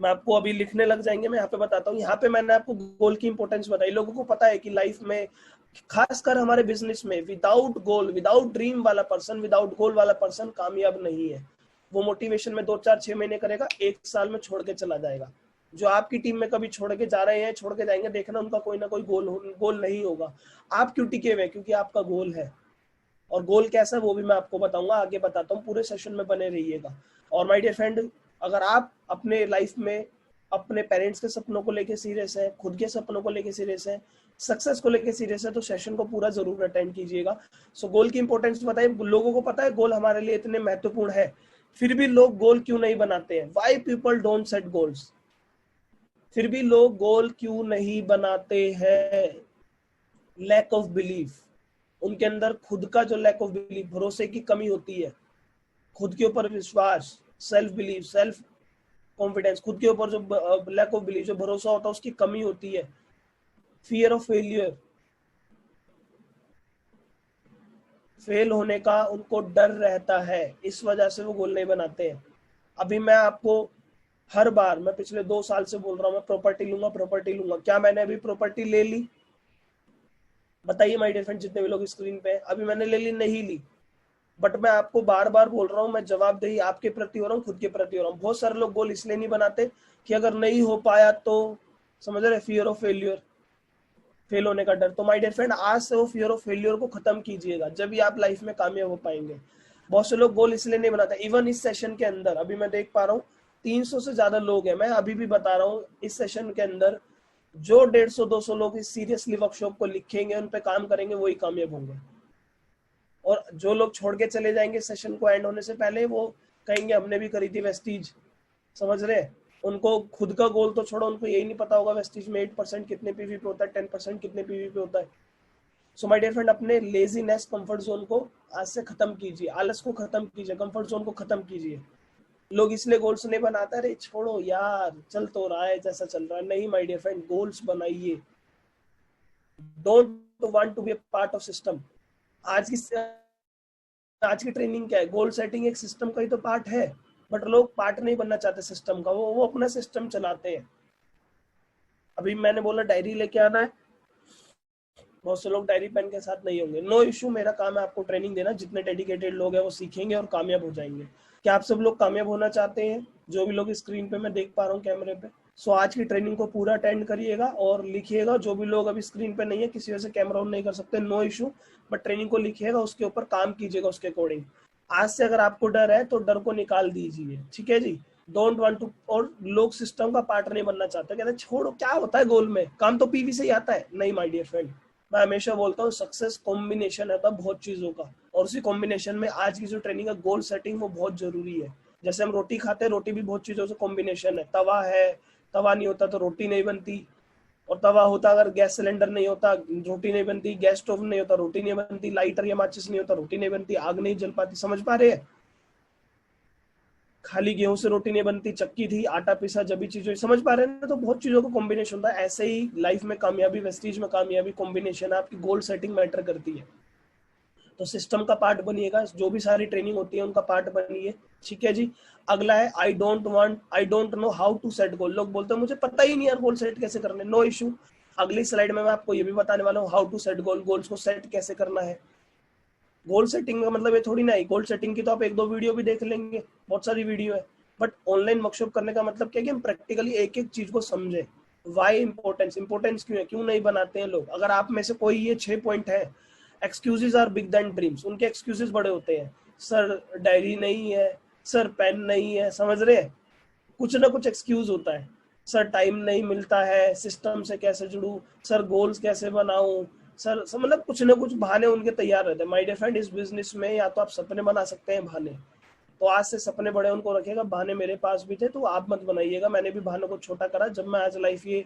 Speaker 1: मैं आपको अभी लिखने लग जाएंगे, मैं यहाँ पे बताता हूँ। यहाँ पे मैंने आपको गोल की इंपॉर्टेंस बताई। लोगों को पता है कि लाइफ में, खासकर हमारे बिजनेस में, विदाउट गोल, विदाउट ड्रीम वाला पर्सन, विदाउट गोल वाला पर्सन कामयाब नहीं है। वो मोटिवेशन में 2-4-6 महीने करेगा, एक साल में छोड़ के चला जाएगा। जो आपकी टीम में कभी छोड़ के जा रहे हैं, छोड़ के जाएंगे, देखना उनका कोई ना कोई गोल नहीं होगा। आप क्यों टिके हुए? क्योंकि आपका गोल है। और गोल कैसा है वो भी मैं आपको बताऊंगा, आगे बताता हूँ। पूरे सेशन में बने रहिएगा। और माय डियर फ्रेंड, अगर आप अपने लाइफ में अपने पेरेंट्स के सपनों को लेके सीरियस है, खुद के सपनों को लेके सीरियस है, सक्सेस को लेके सीरियस है, तो सेशन को पूरा जरूर अटेंड कीजिएगा। सो गोल की इंपॉर्टेंस बताइए। लोगों को पता है गोल हमारे लिए इतने महत्वपूर्ण है, फिर भी लोग गोल क्यों नहीं बनाते हैं? Why people don't set goals? फिर भी लोग गोल क्यों नहीं बनाते हैं? Lack of belief. उनके अंदर खुद का जो लैक ऑफ बिलीफ, भरोसे की कमी होती है। खुद के ऊपर विश्वास, सेल्फ बिलीफ, सेल्फ कॉन्फिडेंस, खुद के ऊपर जो लैक ऑफ बिलीफ, जो भरोसा होता है, उसकी कमी होती है। फियर ऑफ फेलियर, फेल होने का उनको डर रहता है, इस वजह से वो गोल नहीं बनाते हैं। अभी मैं आपको हर बार, मैं पिछले 2 साल से बोल रहा हूँ, मैं प्रॉपर्टी लूंगा, प्रॉपर्टी लूंगा। क्या मैंने अभी प्रॉपर्टी ले ली? बताइए माय डियर फ्रेंड, जितने भी लोग स्क्रीन पे हैं, अभी मैंने ले ली? नहीं ली। बट मैं आपको बार बार बोल रहा हूँ, मैं जवाबदेही आपके प्रति हो रहा हूँ, खुद के प्रति हो रहा हूँ। बहुत सारे लोग गोल इसलिए नहीं बनाते कि अगर नहीं हो पाया तो, समझ रहे, फियर ऑफ फेल्यूर, फेल होने का डर। तो माय डियर फ्रेंड, आज से वो फियर ऑफ फेल्यूर को खत्म कीजिएगा, जब भी आप लाइफ में कामयाब हो पाएंगे। बहुत से लोग गोल इसलिए नहीं बनाते। इवन इस सेशन के अंदर अभी मैं देख पा रहा हूँ 300 से ज्यादा लोग हैं। मैं अभी भी बता रहा हूँ, इस सेशन के अंदर जो 150-200 लोग इस सीरियसली वर्कशॉप को लिखेंगे, उन पे काम करेंगे, वही कामयाब होंगे। और जो लोग छोड़ के चले जाएंगे सेशन को एंड होने से पहले, वो कहेंगे हमने भी करी थी वेस्टीज। समझ रहे? उनको खुद का गोल तो छोड़ो, उनको यही नहीं पता होगा वेस्टीज में 8% कितने पीवी पे होता है, 10% कितने पीवी पे होता है। सो माय डियर फ्रेंड, अपने लेजीनेस, कंफर्ट जोन को आज से खत्म कीजिए, आलस को खत्म कीजिए, कंफर्ट जोन को खत्म कीजिए। लोग इसलिए गोल्स नहीं बनाते, अरे छोड़ो यार चल तो रहा है जैसा चल रहा है। नहीं माय डियर फ्रेंड, गोल्स बनाइए। Don't want to be a part of system. आज की आज की ट्रेनिंग क्या है, गोल सेटिंग एक सिस्टम का ही तो पार्ट है, बट लोग पार्ट नहीं बनना चाहते सिस्टम का, वो अपना सिस्टम चलाते हैं। अभी मैंने बोला डायरी लेके आना है, बहुत से लोग डायरी पेन के साथ नहीं होंगे, नो इश्यू, मेरा काम है आपको ट्रेनिंग देना। जितने डेडिकेटेड लोग हैं वो सीखेंगे और कामयाब हो जाएंगे। क्या आप सब लोग कामयाब होना चाहते हैं? जो भी लोग स्क्रीन पे मैं देख पा रहा हूँ कैमरे पे, सो आज की ट्रेनिंग को पूरा अटेंड करिएगा और लिखिएगा। जो भी लोग अभी स्क्रीन पे नहीं है, किसी वजह से कैमरा ऑन नहीं कर सकते, नो इशू, बट ट्रेनिंग को लिखिएगा, उसके ऊपर काम कीजिएगा उसके अकॉर्डिंग। आज से अगर आपको डर है तो डर को निकाल दीजिए, ठीक है जी। डोंट वांट टू, और लोग सिस्टम का पार्ट नहीं बनना चाहते, कहते हैं छोड़ो क्या होता है गोल में, काम तो पीवी से ही आता है। नहीं माय डियर फ्रेंड, मैं हमेशा बोलता हूँ सक्सेस कॉम्बिनेशन है बहुत चीजों का, और उसी कॉम्बिनेशन में आज की जो ट्रेनिंग है गोल सेटिंग, वो बहुत जरूरी है। जैसे हम रोटी खाते हैं, रोटी भी बहुत चीजों से कॉम्बिनेशन है। तवा है, तवा नहीं होता तो रोटी नहीं बनती, और तवा होता अगर गैस सिलेंडर नहीं होता रोटी नहीं बनती, गैस स्टोव नहीं होता रोटी नहीं बनती, लाइटर या माचिस नहीं होता रोटी नहीं बनती, आग नहीं जल पाती। समझ पा रहे हैं? खाली गेहूं से रोटी नहीं बनती, चक्की थी, आटा पीसा, जब चीजें, समझ पा रहे हैं ना? तो बहुत चीजों का कॉम्बिनेशन होता है। ऐसे ही लाइफ में कामयाबी, वेस्टीज में कामयाबी, कॉम्बिनेशन है, आपकी गोल सेटिंग मैटर करती है। तो सिस्टम का पार्ट बनिएगा, जो भी सारी ट्रेनिंग होती है उनका पार्ट बनिए, ठीक है जी। अगला है I don't know how to set goal. लोग बोलते हैं मुझे पता ही नहीं यार गोल सेट कैसे करने, नो इशू। अगली स्लाइड में मैं आपको ये भी बताने वाला हूँ how to set goal, goals को सेट कैसे करना है। गोल सेटिंग का मतलब ये थोड़ी ना है, गोल सेटिंग की तो आप एक दो वीडियो भी देख लेंगे, बहुत सारी वीडियो है, बट ऑनलाइन वर्कशॉप करने का मतलब क्या है कि हम प्रैक्टिकली एक एक चीज को समझे। वाई इंपॉर्टेंस क्यों है, क्यों नहीं बनाते हैं लोग। अगर आप में से कोई ये 6 पॉइंट है, excuses are big then dreams, उनके एक्सक्यूजेज बड़े होते हैं। सर डायरी नहीं है, सर पेन नहीं है, समझ रहे हैं, कुछ ना कुछ एक्सक्यूज होता है। सर टाइम नहीं मिलता है, सिस्टम से कैसे जुड़ूं, सर गोल्स कैसे बनाऊं, सर मतलब कुछ ना कुछ बहाने उनके तैयार रहते हैं। माय डियर फ्रेंड, इस बिजनेस में या तो आप सपने बना सकते हैं बहाने, तो आज से सपने बड़े उनको रखेगा। बहाने मेरे पास भी थे तो आप मत बनाइएगा, मैंने भी बहानों को छोटा करा, जब मैं आज लाइफ ये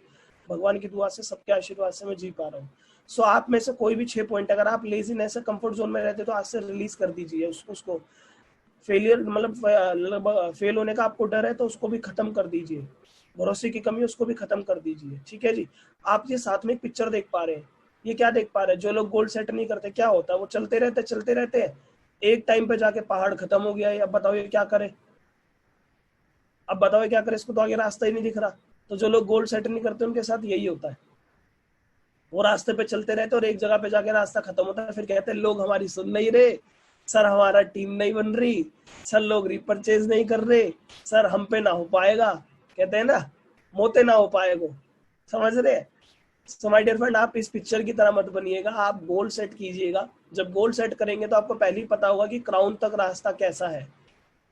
Speaker 1: भगवान की दुआ से, सबके आशीर्वाद से मैं जी पा रहा हूँ। सो आप में से कोई भी 6 पॉइंट, अगर आप लेजीनेस से कंफर्ट जोन में रहते तो आज से रिलीज कर दीजिए उसको। फेलियर मतलब फेल होने का आपको डर है तो उसको भी खत्म कर दीजिए, भरोसे की कमी उसको भी खत्म कर दीजिए, ठीक है जी। आप ये साथ में एक पिक्चर देख पा रहे हैं, ये क्या देख पा रहे हैं? जो लोग गोल सेट नहीं करते क्या होता है, वो चलते रहते हैं, एक टाइम पे जाके पहाड़ खत्म हो गया है। अब बताओ ये क्या करे, अब बताओ ये क्या करे, इसको तो आगे रास्ता ही नहीं दिख रहा। तो जो लोग गोल सेट नहीं करते उनके साथ यही होता है, वो रास्ते पे चलते रहते और एक जगह पे जाके रास्ता खत्म होता है, फिर कहते हैं लोग हमारी सुन नहीं रहे, सर हमारा टीम नहीं बन रही, सर लोग रिपर्चेज नहीं कर रहे, सर हम पे ना हो पाएगा, कहते हैं ना, मोते ना हो पाएगो, समझ रहे? सो माय डियर फ्रेंड, आप इस पिक्चर की तरह मत बनिएगा, आप गोल सेट कीजिएगा। जब गोल सेट करेंगे तो आपको पहले ही पता होगा कि क्राउन तक रास्ता कैसा है।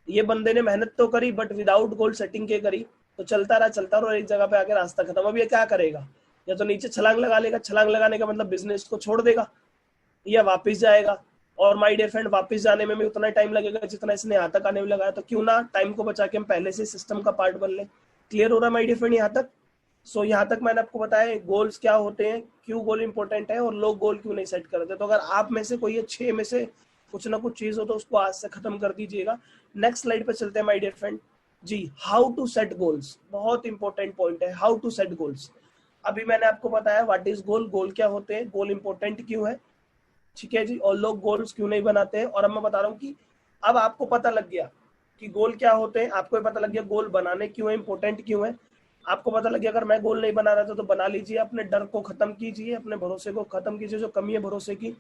Speaker 1: ये बंदे ने मेहनत तो करी बट विदाउट गोल सेटिंग के करी, तो चलता रहा और एक जगह पे आके रास्ता खत्म। अब ये क्या करेगा, या तो नीचे छलांग लगा लेगा, छलांग लगाने का मतलब बिजनेस को छोड़ देगा, या वापस जाएगा। और माय डियर फ्रेंड, वापस जाने में भी उतना टाइम लगेगा जितना इसने यहाँ तक आने में लगाया, तो क्यों ना टाइम को बचा के हम पहले से सिस्टम का पार्ट बन ले। क्लियर हो रहा है माय डियर फ्रेंड यहाँ तक? सो यहाँ तक मैंने आपको बताया गोल्स क्या होते हैं, क्यों गोल इंपॉर्टेंट है, और लोग गोल क्यों नहीं सेट करते। तो अगर आप में से कोई 6 में से कुछ ना कुछ चीज हो तो उसको आज से खत्म कर दीजिएगा। नेक्स्ट स्लाइड पे चलते हैं माय डियर फ्रेंड जी। हाउ टू सेट गोल्स, बहुत इंपॉर्टेंट पॉइंट है, हाउ टू सेट गोल्स। अभी मैंने आपको बताया व्हाट इज गोल, गोल क्या होते हैं, गोल इंपॉर्टेंट क्यों है, ठीक है जी, और लोग गोल्स क्यों नहीं बनाते हैं। और अब मैं बता रहा हूँ कि अब आपको पता लग गया कि गोल क्या होते हैं, आपको पता लग गया गोल बनाने क्यों है, इंपॉर्टेंट क्यों है, आपको पता लग गया। अगर मैं गोल नहीं बना रहा था तो बना लीजिए, अपने डर को खत्म कीजिए, अपने भरोसे को खत्म कीजिए, जो कमी है भरोसे की,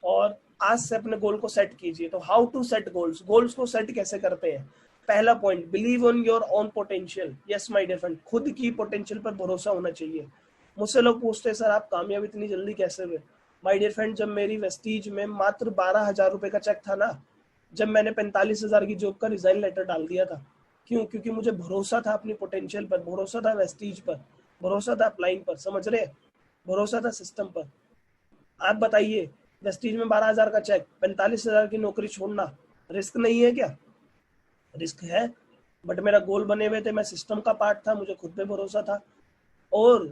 Speaker 1: और आज से अपने गोल को सेट कीजिए। तो how to set goals, goals को सेट कैसे करते हैं? पहला point, believe on your own potential. Yes my dear friend, खुद की पोटेंशियल पर भरोसा होना चाहिए। मुझसे लोग पूछते हैं सर आप कामयाब इतनी जल्दी कैसे हुए? माय डियर फ्रेंड, जब मेरी वेस्टीज में मात्र 12,000 रुपए का चेक था ना, जब मैंने 45,000 की जॉब का रिजाइन लेटर डाल दिया था, क्यों? क्योंकि मुझे भरोसा था अपनी पोटेंशियल पर, भरोसा था वेस्टीज पर, भरोसा था अपलाइन पर, समझ रहे? भरोसा था सिस्टम पर। आप बताइए, वेस्टीज में 12,000 का चेक, 45,000 की नौकरी छोड़ना रिस्क नहीं है क्या? रिस्क है, बट मेरा गोल बने हुए थे, मैं सिस्टम का पार्ट था, मुझे खुद पे भरोसा था। और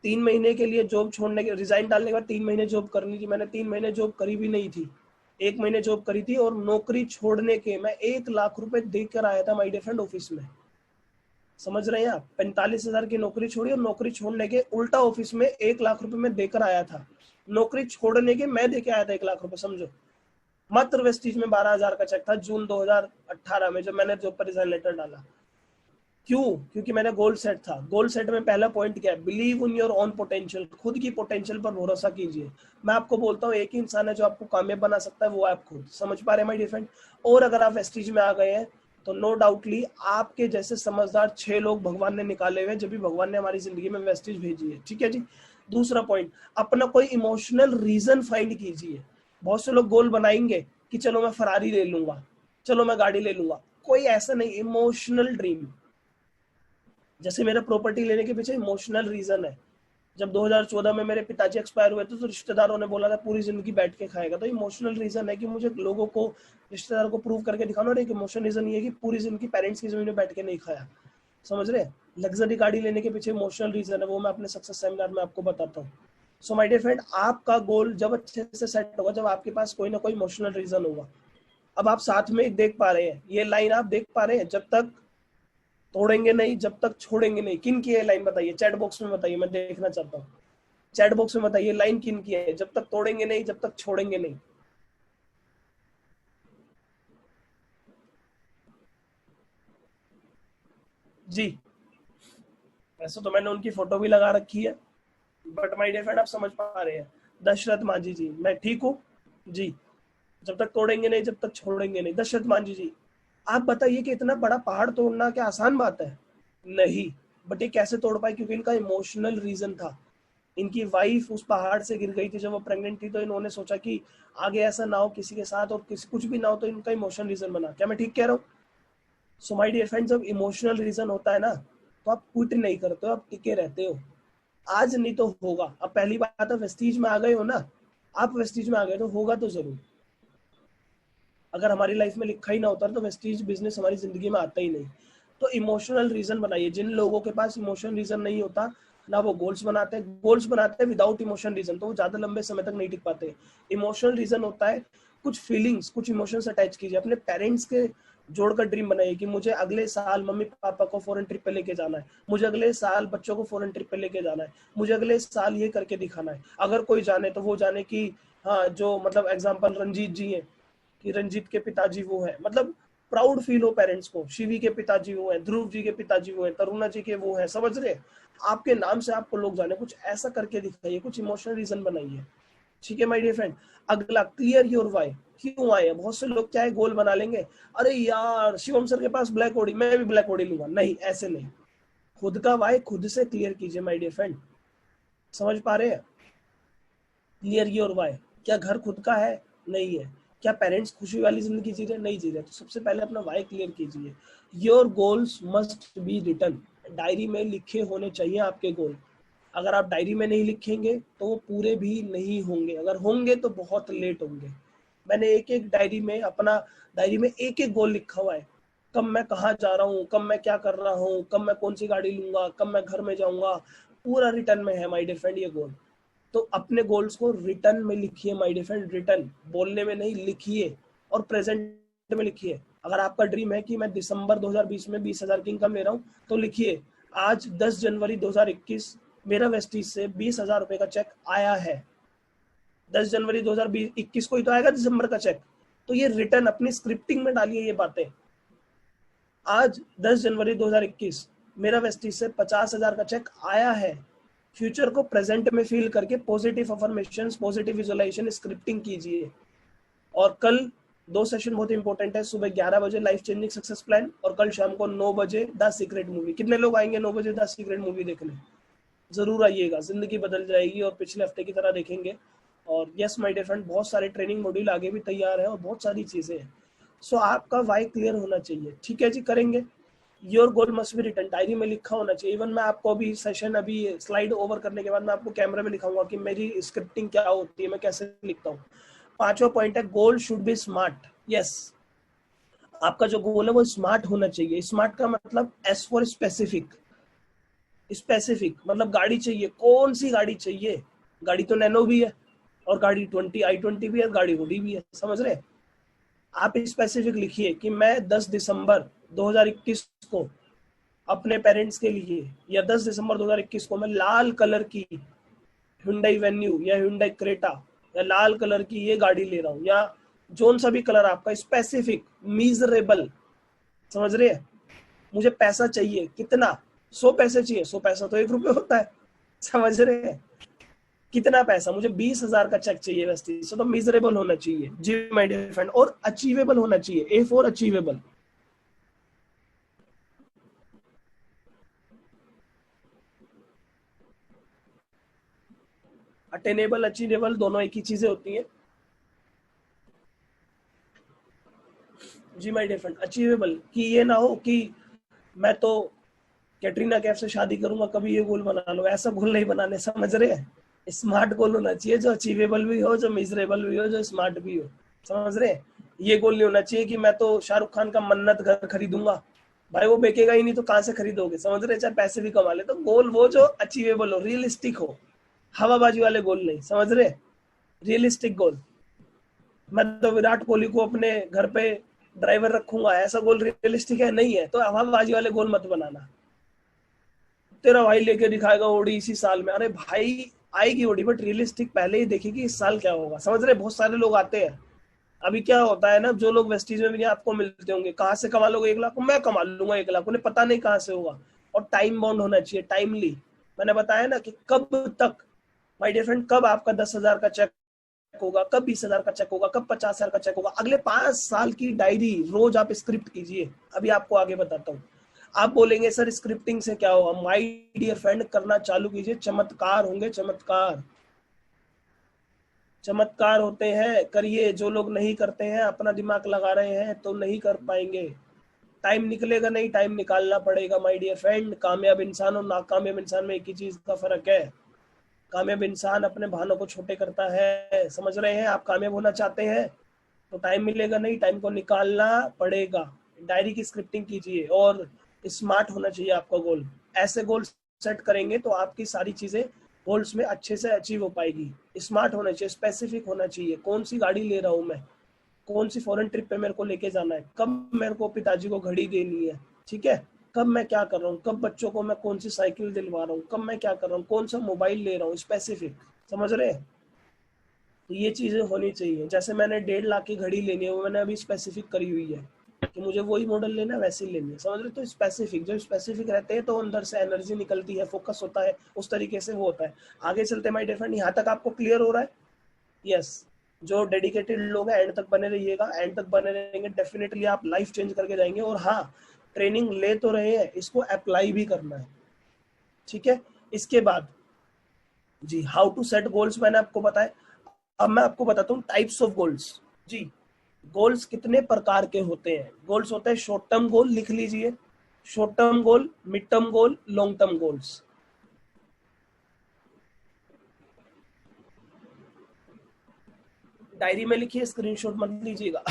Speaker 1: 3 महीने के लिए जॉब छोड़ने के, रिजाइन डालने के बाद 3 महीने जॉब करनी थी, मैंने 3 महीने जॉब करी भी नहीं थी, 1 महीने जॉब करी थी और नौकरी छोड़ने के मैं 1 लाख रुपए देकर आया था माय डियर फ्रेंड ऑफिस में। समझ रहे हैं आप? 45,000 की नौकरी छोड़ी और नौकरी छोड़ने के उल्टा ऑफिस में 1 लाख रुपए मैं देकर आया था। नौकरी छोड़ने के मैं देके आया था 1 लाख रुपए, समझो। मात्र वेस्टीज में 12,000 का चेक था जून 2018 में जब मैंने जॉब पर रिजाइन लेटर डाला। क्यों? क्योंकि मैंने गोल सेट था। गोल सेट में पहला पॉइंट क्या है? Believe in your own potential. खुद की पोटेंशियल पर भरोसा कीजिए। मैं आपको बोलता हूँ एक ही इंसान है जो आपको कामयाब बना सकता है, वो आप खुद। समझ पा रहे हैं माय डियर फ्रेंड? और अगर आप वेस्टीज में आ गए हैं तो नो डाउटली आपके जैसे समझदार 6 लोग भगवान ने निकाले हुए जब भी भगवान ने हमारी जिंदगी में वेस्टीज भेजी है। ठीक है जी। दूसरा पॉइंट, अपना कोई इमोशनल रीजन फाइंड कीजिए। बहुत से लोग गोल बनाएंगे कि चलो मैं फरारी ले लूंगा, चलो मैं गाड़ी ले लूंगा। कोई ऐसा नहीं, इमोशनल ड्रीम। जैसे मेरा प्रॉपर्टी लेने के पीछे इमोशनल रीजन है। जब 2014 में मेरे पिताजी एक्सपायर हुए थे तो रिश्तेदारों ने बोला था पूरी जिंदगी बैठ के खाएगा। तो इमोशनल रीजन है कि मुझे लोगों को, रिश्तेदारों को प्रूव करके दिखाना। और एक इमोशनल रीजन ये है कि पूरी जिंदगी पेरेंट्स की जमीन में बैठ के नहीं खाया। समझ रहे? लग्जरी गाड़ी लेने के पीछे इमोशनल रीजन है, वो मैं अपने सक्सेस सेमिनार में आपको बताता हूँ। सो माय डियर फ्रेंड, आपका गोल जब अच्छे से सेट होगा जब आपके पास कोई ना कोई इमोशनल रीजन होगा। अब आप साथ में देख पा रहे हैं, ये लाइन आप देख पा रहे हैं, जब तक तोड़ेंगे नहीं जब तक छोड़ेंगे नहीं। किन की है लाइन बताइए, चैट बॉक्स में बताइए, मैं देखना चाहता हूँ। चैट बॉक्स में बताइए लाइन किन की है, जब तक तोड़ेंगे नहीं जब तक छोड़ेंगे नहीं। जी, वैसे तो मैंने उनकी फोटो भी लगा रखी है, बट माय डियर फ्रेंड आप समझ पा रहे हैं। दशरथ मांझी जी, मैं ठीक हूँ जी। जब तक तोड़ेंगे नहीं जब तक छोड़ेंगे नहीं। दशरथ मांझी जी, आप बताइए कि इतना बड़ा पहाड़ तोड़ना क्या आसान बात है? नहीं। बट ये कैसे तोड़ पाए? क्योंकि इनका इमोशनल रीजन था। इनकी वाइफ उस पहाड़ से गिर गई थी जब वो प्रेग्नेंट थी, तो इन्होंने सोचा कि आगे ऐसा ना हो किसी के साथ, और किसी कुछ भी ना हो। तो इनका इमोशनल रीजन बना। क्या मैं ठीक कह रहा हूँ? सो माय डियर फ्रेंड, जब इमोशनल रीजन होता है ना तो आप क्विट नहीं करते हो, आप टिके रहते हो। आज नहीं तो होगा। अब पहली बात है वेस्टीज में आ गए हो ना, आप वेस्टीज में आ गए तो होगा तो जरूर। अगर हमारी लाइफ में लिखा ही ना होता तो वेस्टीज बिजनेस हमारी जिंदगी में आता ही नहीं। तो इमोशनल रीजन बनाइए। जिन लोगों के पास इमोशनल रीजन नहीं होता ना, वो गोल्स बनाते हैं। गोल्स बनाते हैं विदाउट इमोशनल रीजन, तो वो ज्यादा लंबे समय तक नहीं टिक पाते। इमोशनल रीजन होता है कुछ फीलिंग्स, कुछ इमोशंस अटैच कीजिए। अपने पेरेंट्स के जोड़कर ड्रीम बनाइए कि मुझे अगले साल मम्मी पापा को फॉरेन ट्रिप पे लेके जाना है, मुझे अगले साल बच्चों को फॉरेन ट्रिप पे लेके जाना है, मुझे अगले साल ये करके दिखाना है। अगर कोई जाने तो वो जाने कि हाँ, जो मतलब एग्जाम्पल रंजीत जी हैं कि रंजीत के पिताजी वो है, मतलब प्राउड फील हो पेरेंट्स को। शिवी के पिताजी वो हैं, ध्रुव जी के पिताजी वो हैं, तरुणा जी के वो हैं। समझ रहे? आपके नाम से आपको लोग जाने। कुछ ऐसा करके दिखाइए, कुछ इमोशनल रीजन बनाइए। ठीक है माय डियर फ्रेंड। अगला, क्लियर योर वाई। क्यों आए? बहुत से लोग क्या है, गोल बना लेंगे, अरे यार शिवम सर के पास ब्लैक ऑडी, मैं भी ब्लैक ऑडी लूंगा। नहीं, ऐसे नहीं। खुद का वाई खुद से क्लियर कीजिए माय डियर फ्रेंड। समझ पा रहे हैं? Clear your why. क्या घर खुद का है? नहीं है। क्या पेरेंट्स खुशी वाली जिंदगी जी रहे? नहीं जी रहे। तो सबसे पहले अपना वाई क्लियर कीजिए। Your goals must be written. Diary में लिखे होने चाहिए आपके गोल। अगर आप डायरी में नहीं लिखेंगे तो वो पूरे भी नहीं होंगे। अगर होंगे तो बहुत लेट होंगे। मैंने एक एक डायरी में एक एक गोल लिखा हुआ है। कब मैं कहाँ जा रहा हूँ, कब मैं क्या कर रहा हूँ, कब मैं कौन सी गाड़ी लूंगा, कब मैं घर में जाऊंगा, पूरा रिटर्न में है माय डियर फ्रेंड ये गोल। तो अपने गोल्स को रिटर्न में लिखिए माय डियर फ्रेंड। रिटर्न, बोलने में नहीं, लिखिए। और प्रेजेंट में लिखिए। अगर आपका ड्रीम है कि मैं दिसंबर 2020 में 20,000 की इनकम ले रहा हूँ, तो लिखिए आज 10 जनवरी 2021 मेरा वेस्टीज से 20,000 रुपए का चेक आया है। 10 जनवरी 2021 को ही तो आएगा दिसंबर का चेक। तो ये रिटर्न अपनी स्क्रिप्टिंग में डालिए ये बातें। आज 10 जनवरी 2021 मेरा वेस्टीज से 50,000 का चेक आया है। फ्यूचर को प्रेजेंट में फील करके positive affirmations, positive visualization, scripting कीजिए। और कल 2 सेशन बहुत इंपॉर्टेंट है। सुबह 11 बजे लाइफ चेंजिंग सक्सेस प्लान, और कल शाम को 9 बजे द सीक्रेट मूवी। कितने लोग आएंगे 9 बजे द सीक्रेट मूवी देखने? जरूर आइएगा, जिंदगी बदल जाएगी। और पिछले हफ्ते की तरह देखेंगे। और यस माय डियर फ्रेंड, बहुत सारे ट्रेनिंग मॉड्यूल आगे भी तैयार है और बहुत सारी चीजें हैं। सो आपका वाई क्लियर होना चाहिए। ठीक है जी, करेंगे। Your goal must be written, diary में लिखा होना चाहिए। इवन मैं आपको अभी सेशन, अभी स्लाइड ओवर करने के बाद मैं आपको कैमरे में दिखाऊंगा कि मेरी स्क्रिप्टिंग क्या होती है, मैं कैसे लिखता हूँ। 5वां पॉइंट है goal should be smart. Yes, आपका जो गोल है वो स्मार्ट होना चाहिए। स्मार्ट का मतलब एस फॉर स्पेसिफिक। स्पेसिफिक मतलब गाड़ी चाहिए, कौन सी गाड़ी चाहिए? गाड़ी तो नैनो भी है और गाड़ी 20i20 भी है, गाड़ी हुडी भी है, समझ रहे। आप स्पेसिफिक लिखिए कि मैं 10 दिसंबर 2021 को अपने पेरेंट्स के लिए, या 10 दिसंबर 2021 को मैं लाल कलर की Hyundai वेन्यू या Hyundai क्रेटा या लाल कलर की ये गाड़ी ले रहा हूँ, या जोन सा भी कलर आपका, स्पेसिफिक, मीजरेबल, समझ रहे हैं। मुझे पैसा चाहिए कितना, 100 पैसे चाहिए, 100 पैसा तो 1 रुपये होता है, समझ रहे हैं। कितना पैसा, मुझे 20,000 का चेक चाहिए वेस्टी से, तो मिजरेबल होना चाहिए जी माय डियर फ्रेंड, और अचीवेबल होना चाहिए, A for achievable. Attainable achievable दोनों एक ही चीजें होती हैं जी माय डियर फ्रेंड। अचीवेबल कि ये ना हो कि मैं तो कैटरीना कैफ से शादी करूंगा, कभी ये गोल बना लो, ऐसा गोल नहीं बनाने, समझ रहे हैं। स्मार्ट गोल होना चाहिए, जो अचीवेबल भी हो, जो मिजरेबल भी हो, जो स्मार्ट भी हो, समझ रहे हैं। ये गोल नहीं होना चाहिए कि मैं तो शाहरुख खान का मन्नत घर खरीदूंगा, भाई वो बेचेगा ही नहीं तो कहाँ से खरीदोगे, समझ रहे, चाहे पैसे भी कमा ले। तो गोल वो जो अचीवेबल हो, रियलिस्टिक हो, हवाबाजी वाले गोल नहीं, समझ रहे, रियलिस्टिक गोल। मैं तो विराट कोहली को अपने घर पे ड्राइवर रखूंगा, ऐसा गोल रियलिस्टिक है नहीं है, तो हवाबाजी वाले गोल मत बनाना। तेरा भाई लेके दिखाएगा ओडी इसी साल में, अरे भाई आएगी ओडी, बट रियलिस्टिक पहले ही देखिए इस साल क्या होगा, समझ रहे। बहुत सारे लोग आते हैं, अभी क्या होता है ना, जो लोग वेस्टीज में भी आपको मिलते होंगे, कहाँ से कमा लोगे 1 लाख, मैं कमा लूंगा 1 लाख, उन्हें पता नहीं कहाँ से होगा। और टाइम बाउंड होना चाहिए, टाइमली। मैंने बताया ना कि कब तक, माय डियर फ्रेंड, कब आपका 10,000 का चेक होगा, कब 20,000 का चेक होगा, कब 50,000 का चेक होगा, अगले 5 साल की डायरी रोज आप स्क्रिप्ट कीजिए। अभी आपको आगे बताता हूँ। आप बोलेंगे सर स्क्रिप्टिंग से क्या होगा, माय डियर फ्रेंड, करना चालू कीजिए, चमत्कार होंगे, चमत्कार, चमत्कार होते हैं, करिए। जो लोग नहीं करते हैं, अपना दिमाग लगा रहे हैं, तो नहीं कर पाएंगे। टाइम निकलेगा नहीं, टाइम निकालना पड़ेगा माय डियर फ्रेंड। कामयाब इंसान और नाकामयाब इंसान में एक ही चीज का फर्क है, कामयाब इंसान अपने बहानों को छोटे करता है, समझ रहे हैं। आप कामयाब होना चाहते हैं तो टाइम मिलेगा नहीं, टाइम को निकालना पड़ेगा। डायरी की स्क्रिप्टिंग कीजिए, और स्मार्ट होना चाहिए आपका गोल। ऐसे गोल सेट करेंगे तो आपकी सारी चीजें गोल्स में अच्छे से अचीव हो पाएगी। स्मार्ट होना चाहिए, स्पेसिफिक होना चाहिए, कौन सी गाड़ी ले रहा हूँ मैं, कौन सी फॉरेन ट्रिप पे मेरे को लेके जाना है, कब मेरे को पिताजी को घड़ी देनी है, ठीक है, कब मैं क्या कर रहा हूँ, कब बच्चों को मैं कौन सी साइकिल दिलवा रहा हूँ, कब मैं क्या कर रहा हूँ, कौन सा मोबाइल ले रहा हूँ, स्पेसिफिक, समझ रहे हैं। तो ये चीजें होनी चाहिए। जैसे मैंने 1.5 लाख की घड़ी लेनी है, वो मैंने अभी स्पेसिफिक करी हुई है कि मुझे वही मॉडल लेना है, वैसे ही लेनी है, समझ रहे। तो स्पेसिफिक, जो स्पेसिफिक रहते हैं तो अंदर से एनर्जी निकलती है, फोकस होता है, उस तरीके से वो होता है। आगे चलते माय डियर फ्रेंड, यहाँ तक आपको क्लियर हो रहा है? यस। जो डेडिकेटेड लोग हैं एंड तक बने रहिएगा, एंड तक बने रहेंगे डेफिनेटली आप लाइफ चेंज करके जाएंगे। और हाँ, ट्रेनिंग ले तो रहे हैं, इसको अप्लाई भी करना है, ठीक है। इसके बाद जी, हाउ टू सेट गोल्स मैंने आपको बताया। अब मैं आपको बताता हूँ टाइप्स ऑफ गोल्स। जी, गोल्स कितने प्रकार के होते हैं। गोल्स होते हैं शॉर्ट टर्म गोल, लिख लीजिए, शॉर्ट टर्म गोल, मिड टर्म गोल, लॉन्ग टर्म गोल्स। डायरी में लिखिए, स्क्रीनशॉट मत लीजिएगा।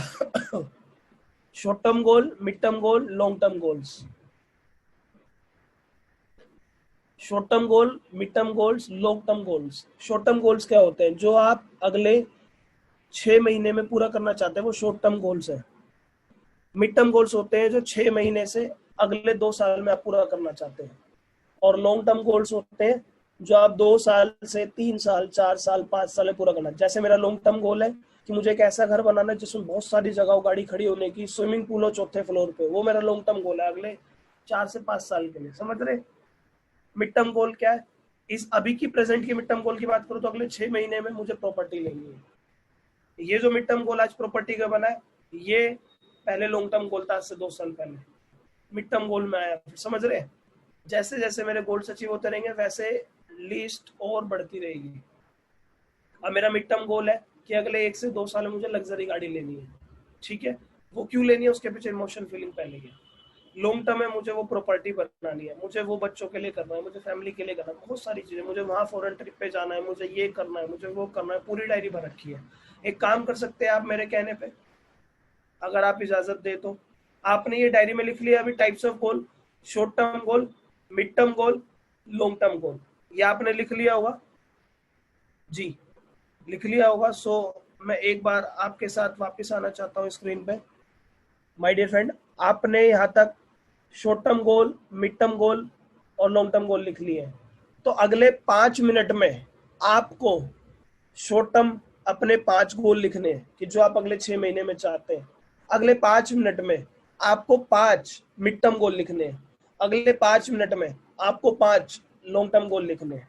Speaker 1: शॉर्ट टर्म गोल, मिड टर्म गोल, long term goals. Short term गोल, mid term goals, long term goals. Short term goals क्या होते हैं, जो आप अगले 6 महीने में पूरा करना चाहते हैं, वो शॉर्ट टर्म गोल्स है। मिड टर्म गोल्स होते हैं जो 6 महीने से अगले 2 साल में आप पूरा करना चाहते हैं। और लॉन्ग टर्म गोल्स होते हैं जो आप 2 साल से 3 साल, 4 साल, 5 साल में पूरा करना। जैसे मेरा लॉन्ग टर्म गोल है कि मुझे एक ऐसा घर बनाना है जिसमें बहुत सारी जगह हो गाड़ी खड़ी होने की, स्विमिंग पूल हो 4थे फ्लोर पे, वो मेरा लॉन्ग टर्म गोल है अगले 4 से 5 साल के लिए, समझ रहे। मिड टर्म गोल क्या है, इस अभी की प्रेजेंट की मिड टर्म गोल की बात करूँ तो अगले 6 महीने में मुझे प्रॉपर्टी लेनी है। ये जो मिड टर्म गोल आज प्रॉपर्टी का बना है, ये पहले लॉन्ग टर्म गोल था, आज से 2 साल पहले मिड टर्म गोल में आया, समझ रहे। जैसे जैसे मेरे गोल्स अचीव होते रहेंगे वैसे लिस्ट और बढ़ती रहेगी। अब मेरा मिड टर्म गोल है कि अगले 1 से 2 साल में मुझे लग्जरी गाड़ी लेनी है, ठीक है। वो क्यों लेनी है, उसके पीछे इमोशन फीलिंग पहले ही है। लॉन्ग टर्म है, मुझे वो प्रॉपर्टी बनानी है, मुझे वो बच्चों के लिए करना है, मुझे फैमिली के लिए करना है, बहुत सारी चीजें, मुझे वहाँ फॉरेन ट्रिप पे जाना है, मुझे ये करना है, मुझे वो करना है, पूरी डायरी भर रखी है। एक काम कर सकते हैं आप मेरे कहने पे, अगर आप इजाजत दे तो। आपने ये डायरी में लिख लिया अभी types of goal, short term goal, mid term goal, long term goal, ये आपने लिख लिया होगा जी। लिख लिया होगा। सो मैं एक बार आपके साथ वापस आना चाहता हूँ स्क्रीन पे। माय डियर फ्रेंड, आपने यहाँ तक शॉर्ट टर्म गोल, मिड टर्म गोल और लॉन्ग टर्म गोल लिख लिए। तो अगले 5 मिनट में आपको शॉर्ट टर्म अपने 5 गोल लिखने हैं कि जो आप अगले 6 महीने में चाहते हैं। अगले 5 मिनट में आपको 5 मिड टर्म गोल लिखने हैं। अगले 5 मिनट में आपको 5 लॉन्ग टर्म गोल लिखने हैं।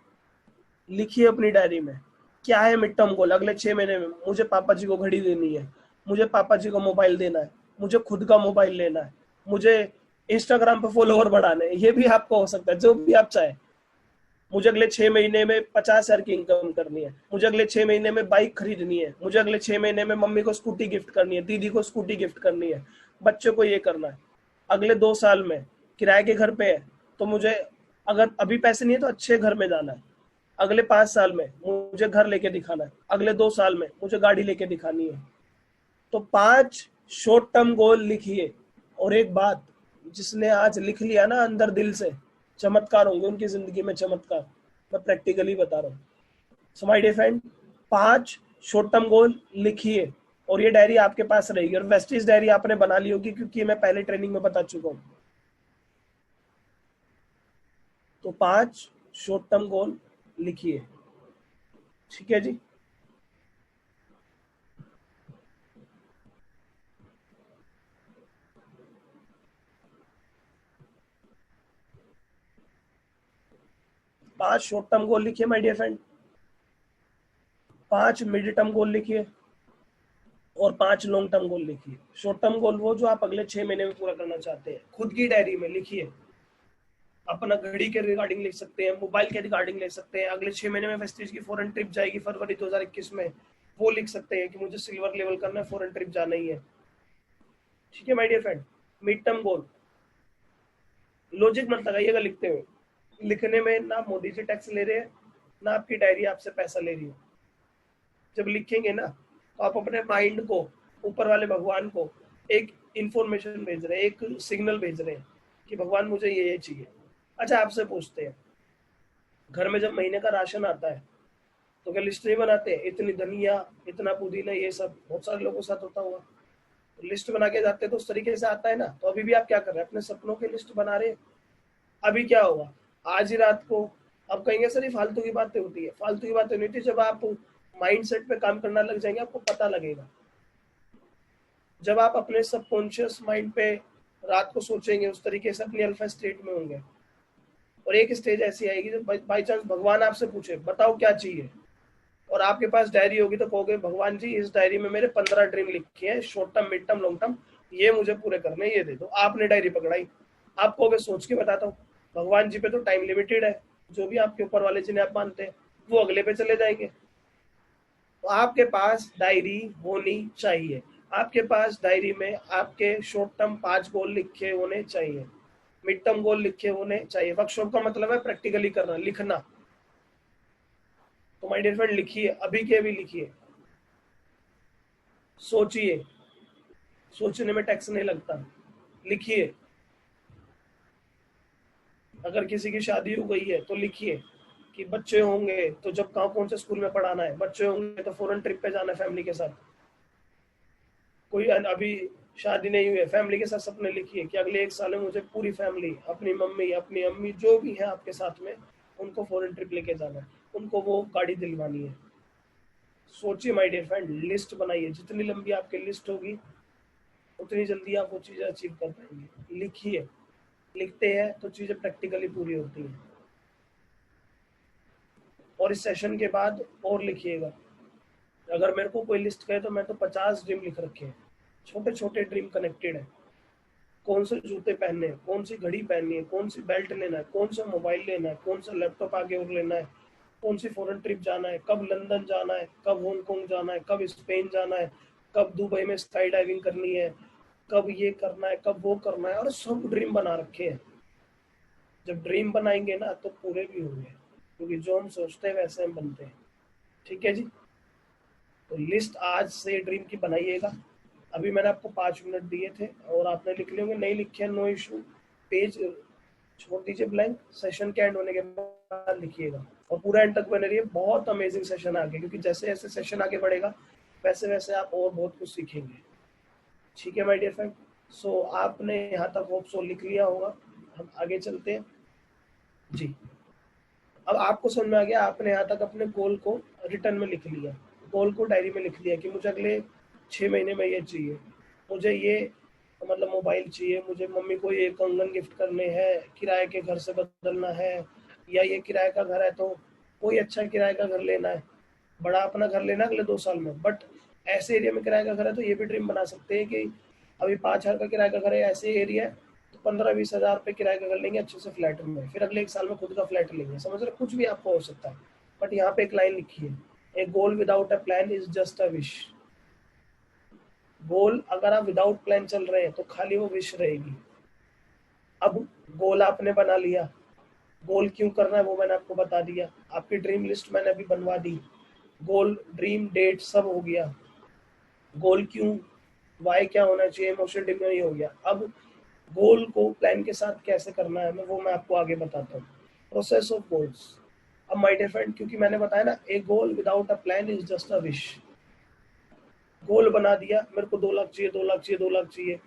Speaker 1: लिखिए अपनी डायरी में, क्या है मिड टर्म गोल अगले 6 महीने में। मुझे पापा जी को घड़ी देनी है, मुझे पापा जी को मोबाइल देना है, मुझे खुद का मोबाइल लेना है, मुझे इंस्टाग्राम पे फॉलोवर बढ़ाने हैं। ये भी आपको हो सकता है, जो भी आप चाहे। मुझे अगले 6 महीने में 50,000 की इनकम करनी है, मुझे अगले 6 महीने में बाइक खरीदनी है, मुझे अगले 6 महीने में मम्मी को स्कूटी गिफ्ट करनी है, दीदी को स्कूटी गिफ्ट करनी है, बच्चे को ये करना है। अगले 2 साल में किराए के घर पे है तो मुझे, अगर अभी पैसे नहीं है तो अच्छे घर में जाना है। अगले 5 साल में मुझे घर लेके दिखाना है, अगले 2 साल में मुझे गाड़ी लेके दिखानी है। तो 5 शॉर्ट टर्म गोल लिखिए। और एक बात, जिसने आज लिख लिया ना अंदर दिल से, चमत्कार होंगे उनकी जिंदगी में, चमत्कार। मैं प्रैक्टिकली बता रहा हूँ। So my dear friend, 5 short term goal लिखिए और ये डायरी आपके पास रहेगी। और वेस्टीज डायरी आपने बना ली होगी क्योंकि मैं पहले ट्रेनिंग में बता चुका हूँ। तो 5 शॉर्ट टर्म गोल लिखिए, ठीक है जी। पांच शॉर्ट टर्म गोल लिखिए my dear friend, 5 mid term goal लिखिए और 5 लॉन्ग टर्म गोल लिखिए। शॉर्ट टर्म गोल वो जो आप अगले 6 महीने में पूरा करना चाहते हैं, खुद की डायरी में लिखिए। अपना घड़ी के रिगार्डिंग लिख सकते हैं, मोबाइल के रिगार्डिंग लिख सकते हैं। अगले 6 महीने में वेस्टीज की फॉरेन ट्रिप जाएगी फरवरी 2021 में, वो लिख सकते हैं कि मुझे सिल्वर लेवल करना है, फॉरेन ट्रिप जाना ही है। ठीक है my dear friend. Mid term goal, logic मत लगाइएगा लिखते हुए। लिखने में ना मोदी जी टैक्स ले रहे हैं, ना आपकी डायरी आपसे पैसा ले रही है। जब लिखेंगे ना तो आप अपने माइंड को, ऊपर वाले भगवान को एक इंफॉर्मेशन भेज रहे हैं, एक सिग्नल भेज रहे हैं कि भगवान मुझे ये चाहिए। अच्छा, आपसे पूछते हैं, घर में जब महीने का राशन आता है तो क्या लिस्ट नहीं बनाते हैं? इतनी धनिया, इतना पुदीना, ये सब बहुत सारे लोगों के साथ होता हुआ। तो लिस्ट बना के जाते हैं तो उस तरीके से आता है ना। तो अभी भी आप क्या कर रहे हैं? अपने सपनों की लिस्ट बना रहे हैं। अभी क्या होगा, आज ही रात को आप कहेंगे सर ये फालतू की बातें होती है। फालतू की बातें नहीं होती, जब आप माइंड सेट पे काम करना लग जाएंगे आपको पता लगेगा। जब आप अपने सबकॉन्शियस माइंड पे रात को सोचेंगे, उस तरीके से अपनी अल्फा स्टेट में होंगे। और एक स्टेज ऐसी आएगी जब बाई चांस भगवान आपसे पूछे बताओ क्या चाहिए, और आपके पास डायरी होगी तो कहोगे भगवान जी इस डायरी में मेरे 15 ड्रीम लिखे हैं, short term, mid term, long term, ये मुझे पूरे करने, ये दे दो। आपने डायरी पकड़ाई, आप कहोगे सोच के बताता हूँ। भगवान जी पे तो टाइम लिमिटेड है, जो भी आपके ऊपर वाले जिन्हें आप मानते हैं वो अगले पे चले जाएंगे। तो आपके पास डायरी होनी चाहिए। आपके पास डायरी में आपके शॉर्ट टर्म 5 गोल लिखे होने चाहिए, मिड टर्म गोल लिखे होने चाहिए। वर्कशॉप का मतलब है प्रैक्टिकली करना, लिखना। तो माय डियर फ्रेंड लिखिए, अभी के अभी लिखिए। सोचिए, सोचने में टैक्स नहीं लगता। लिखिए। अगर किसी की शादी हो गई है तो लिखिए कि बच्चे होंगे तो जब कहाँ कौन से स्कूल में पढ़ाना है, बच्चे होंगे तो फॉरेन ट्रिप पे जाना है फैमिली के साथ। कोई अभी शादी नहीं हुई है, फैमिली के साथ सपने लिखिए कि अगले 1 साल में मुझे पूरी फैमिली, अपनी मम्मी, अपनी अम्मी, जो भी है आपके साथ में, उनको फॉरेन ट्रिप लेके जाना है, उनको वो गाड़ी दिलवानी है। सोचिए माय डियर फ्रेंड, लिस्ट बनाइए। जितनी लंबी आपकी लिस्ट होगी उतनी जल्दी आप वो चीज़ें अचीव कर पाएंगे। लिखिए। लिखते हैं तो चीज़ें प्रैक्टिकली पूरी होती हैं। और इस सेशन के बाद और लिखिएगा। अगर मेरे को कोई लिस्ट कहे तो मैं तो 50 ड्रीम लिख रखे हैं, छोटे छोटे ड्रीम कनेक्टेड है। कौन से जूते पहनने हैं, कौन सी घड़ी पहननी है, कौन सी बेल्ट लेना है, कौन सा मोबाइल लेना है, कौन सा लैपटॉप आगे और लेना है, कौन सी फॉरेन ट्रिप जाना है, कब लंदन जाना है, कब हांगकॉन्ग जाना है, कब स्पेन जाना है, कब दुबई में स्काई डाइविंग करनी है, कब ये करना है, कब वो करना है। और सब ड्रीम बना रखे हैं। जब ड्रीम बनाएंगे ना तो पूरे भी होंगे, क्योंकि जो हम सोचते हैं वैसे हम बनते हैं। ठीक है जी। तो लिस्ट आज से ड्रीम की बनाइएगा। अभी मैंने आपको 5 मिनट दिए थे और आपने लिख लिए होंगे, नहीं लिखे नो इशू। पेज छोड़ दीजिए ब्लैंक, सेशन के एंड होने के बाद लिखिएगा। और पूरा एंड तक बने रहिए, बहुत अमेजिंग सेशन आगे, क्योंकि जैसे जैसे सेशन आगे बढ़ेगा वैसे वैसे आप और बहुत कुछ सीखेंगे। ठीक है माय डियर फ्रेंड, सो आपने यहाँ तक होप सो लिख लिया होगा। हम आगे चलते हैं जी। अब आपको समझ में आ गया, आपने यहाँ तक अपने गोल को रिटर्न में लिख लिया, गोल को डायरी में लिख लिया कि मुझे अगले 6 महीने में ये चाहिए, मुझे ये मतलब मोबाइल चाहिए, मुझे मम्मी को ये कंगन गिफ्ट करने हैं, किराए के घर से बदलना है, या ये किराए का घर है तो कोई अच्छा किराए का घर लेना है, बड़ा अपना घर लेना अगले 2 साल में। बट ऐसे एरिया में किराए का घर है तो ये भी ड्रीम बना सकते हैं कि अभी 5,000 का किराए का घर है, ऐसे एरिया है तो 15-20 हज़ार रुपये किराए का घर लेंगे अच्छे से फ्लैट में, फिर अगले 1 साल में खुद का फ्लैट लेंगे। समझ रहे, कुछ भी आपको हो सकता है। बट यहाँ पे एक लाइन लिखी है, a goal without a plan is just a wish. Goal अगर आप विदाउट प्लान चल रहे हैं तो खाली वो विश रहेगी। अब गोल आपने बना लिया, गोल क्यों करना है वो मैंने आपको बता दिया, आपकी ड्रीम लिस्ट मैंने अभी बनवा दी, गोल ड्रीम डेट सब हो गया, गोल क्यों वाई क्या होना चाहिए, इमोशनल डिफाइन हो गया। अब गोल को प्लान के साथ कैसे करना है वो मैं आपको आगे बताता हूँ। Process of goals. अब माय डियर फ्रेंड, क्योंकि मैंने बताया ना, a goal without a plan is just a wish. Goal बना दिया, मेरे को 2 लाख चाहिए, 2 लाख चाहिए, 2 लाख चाहिए,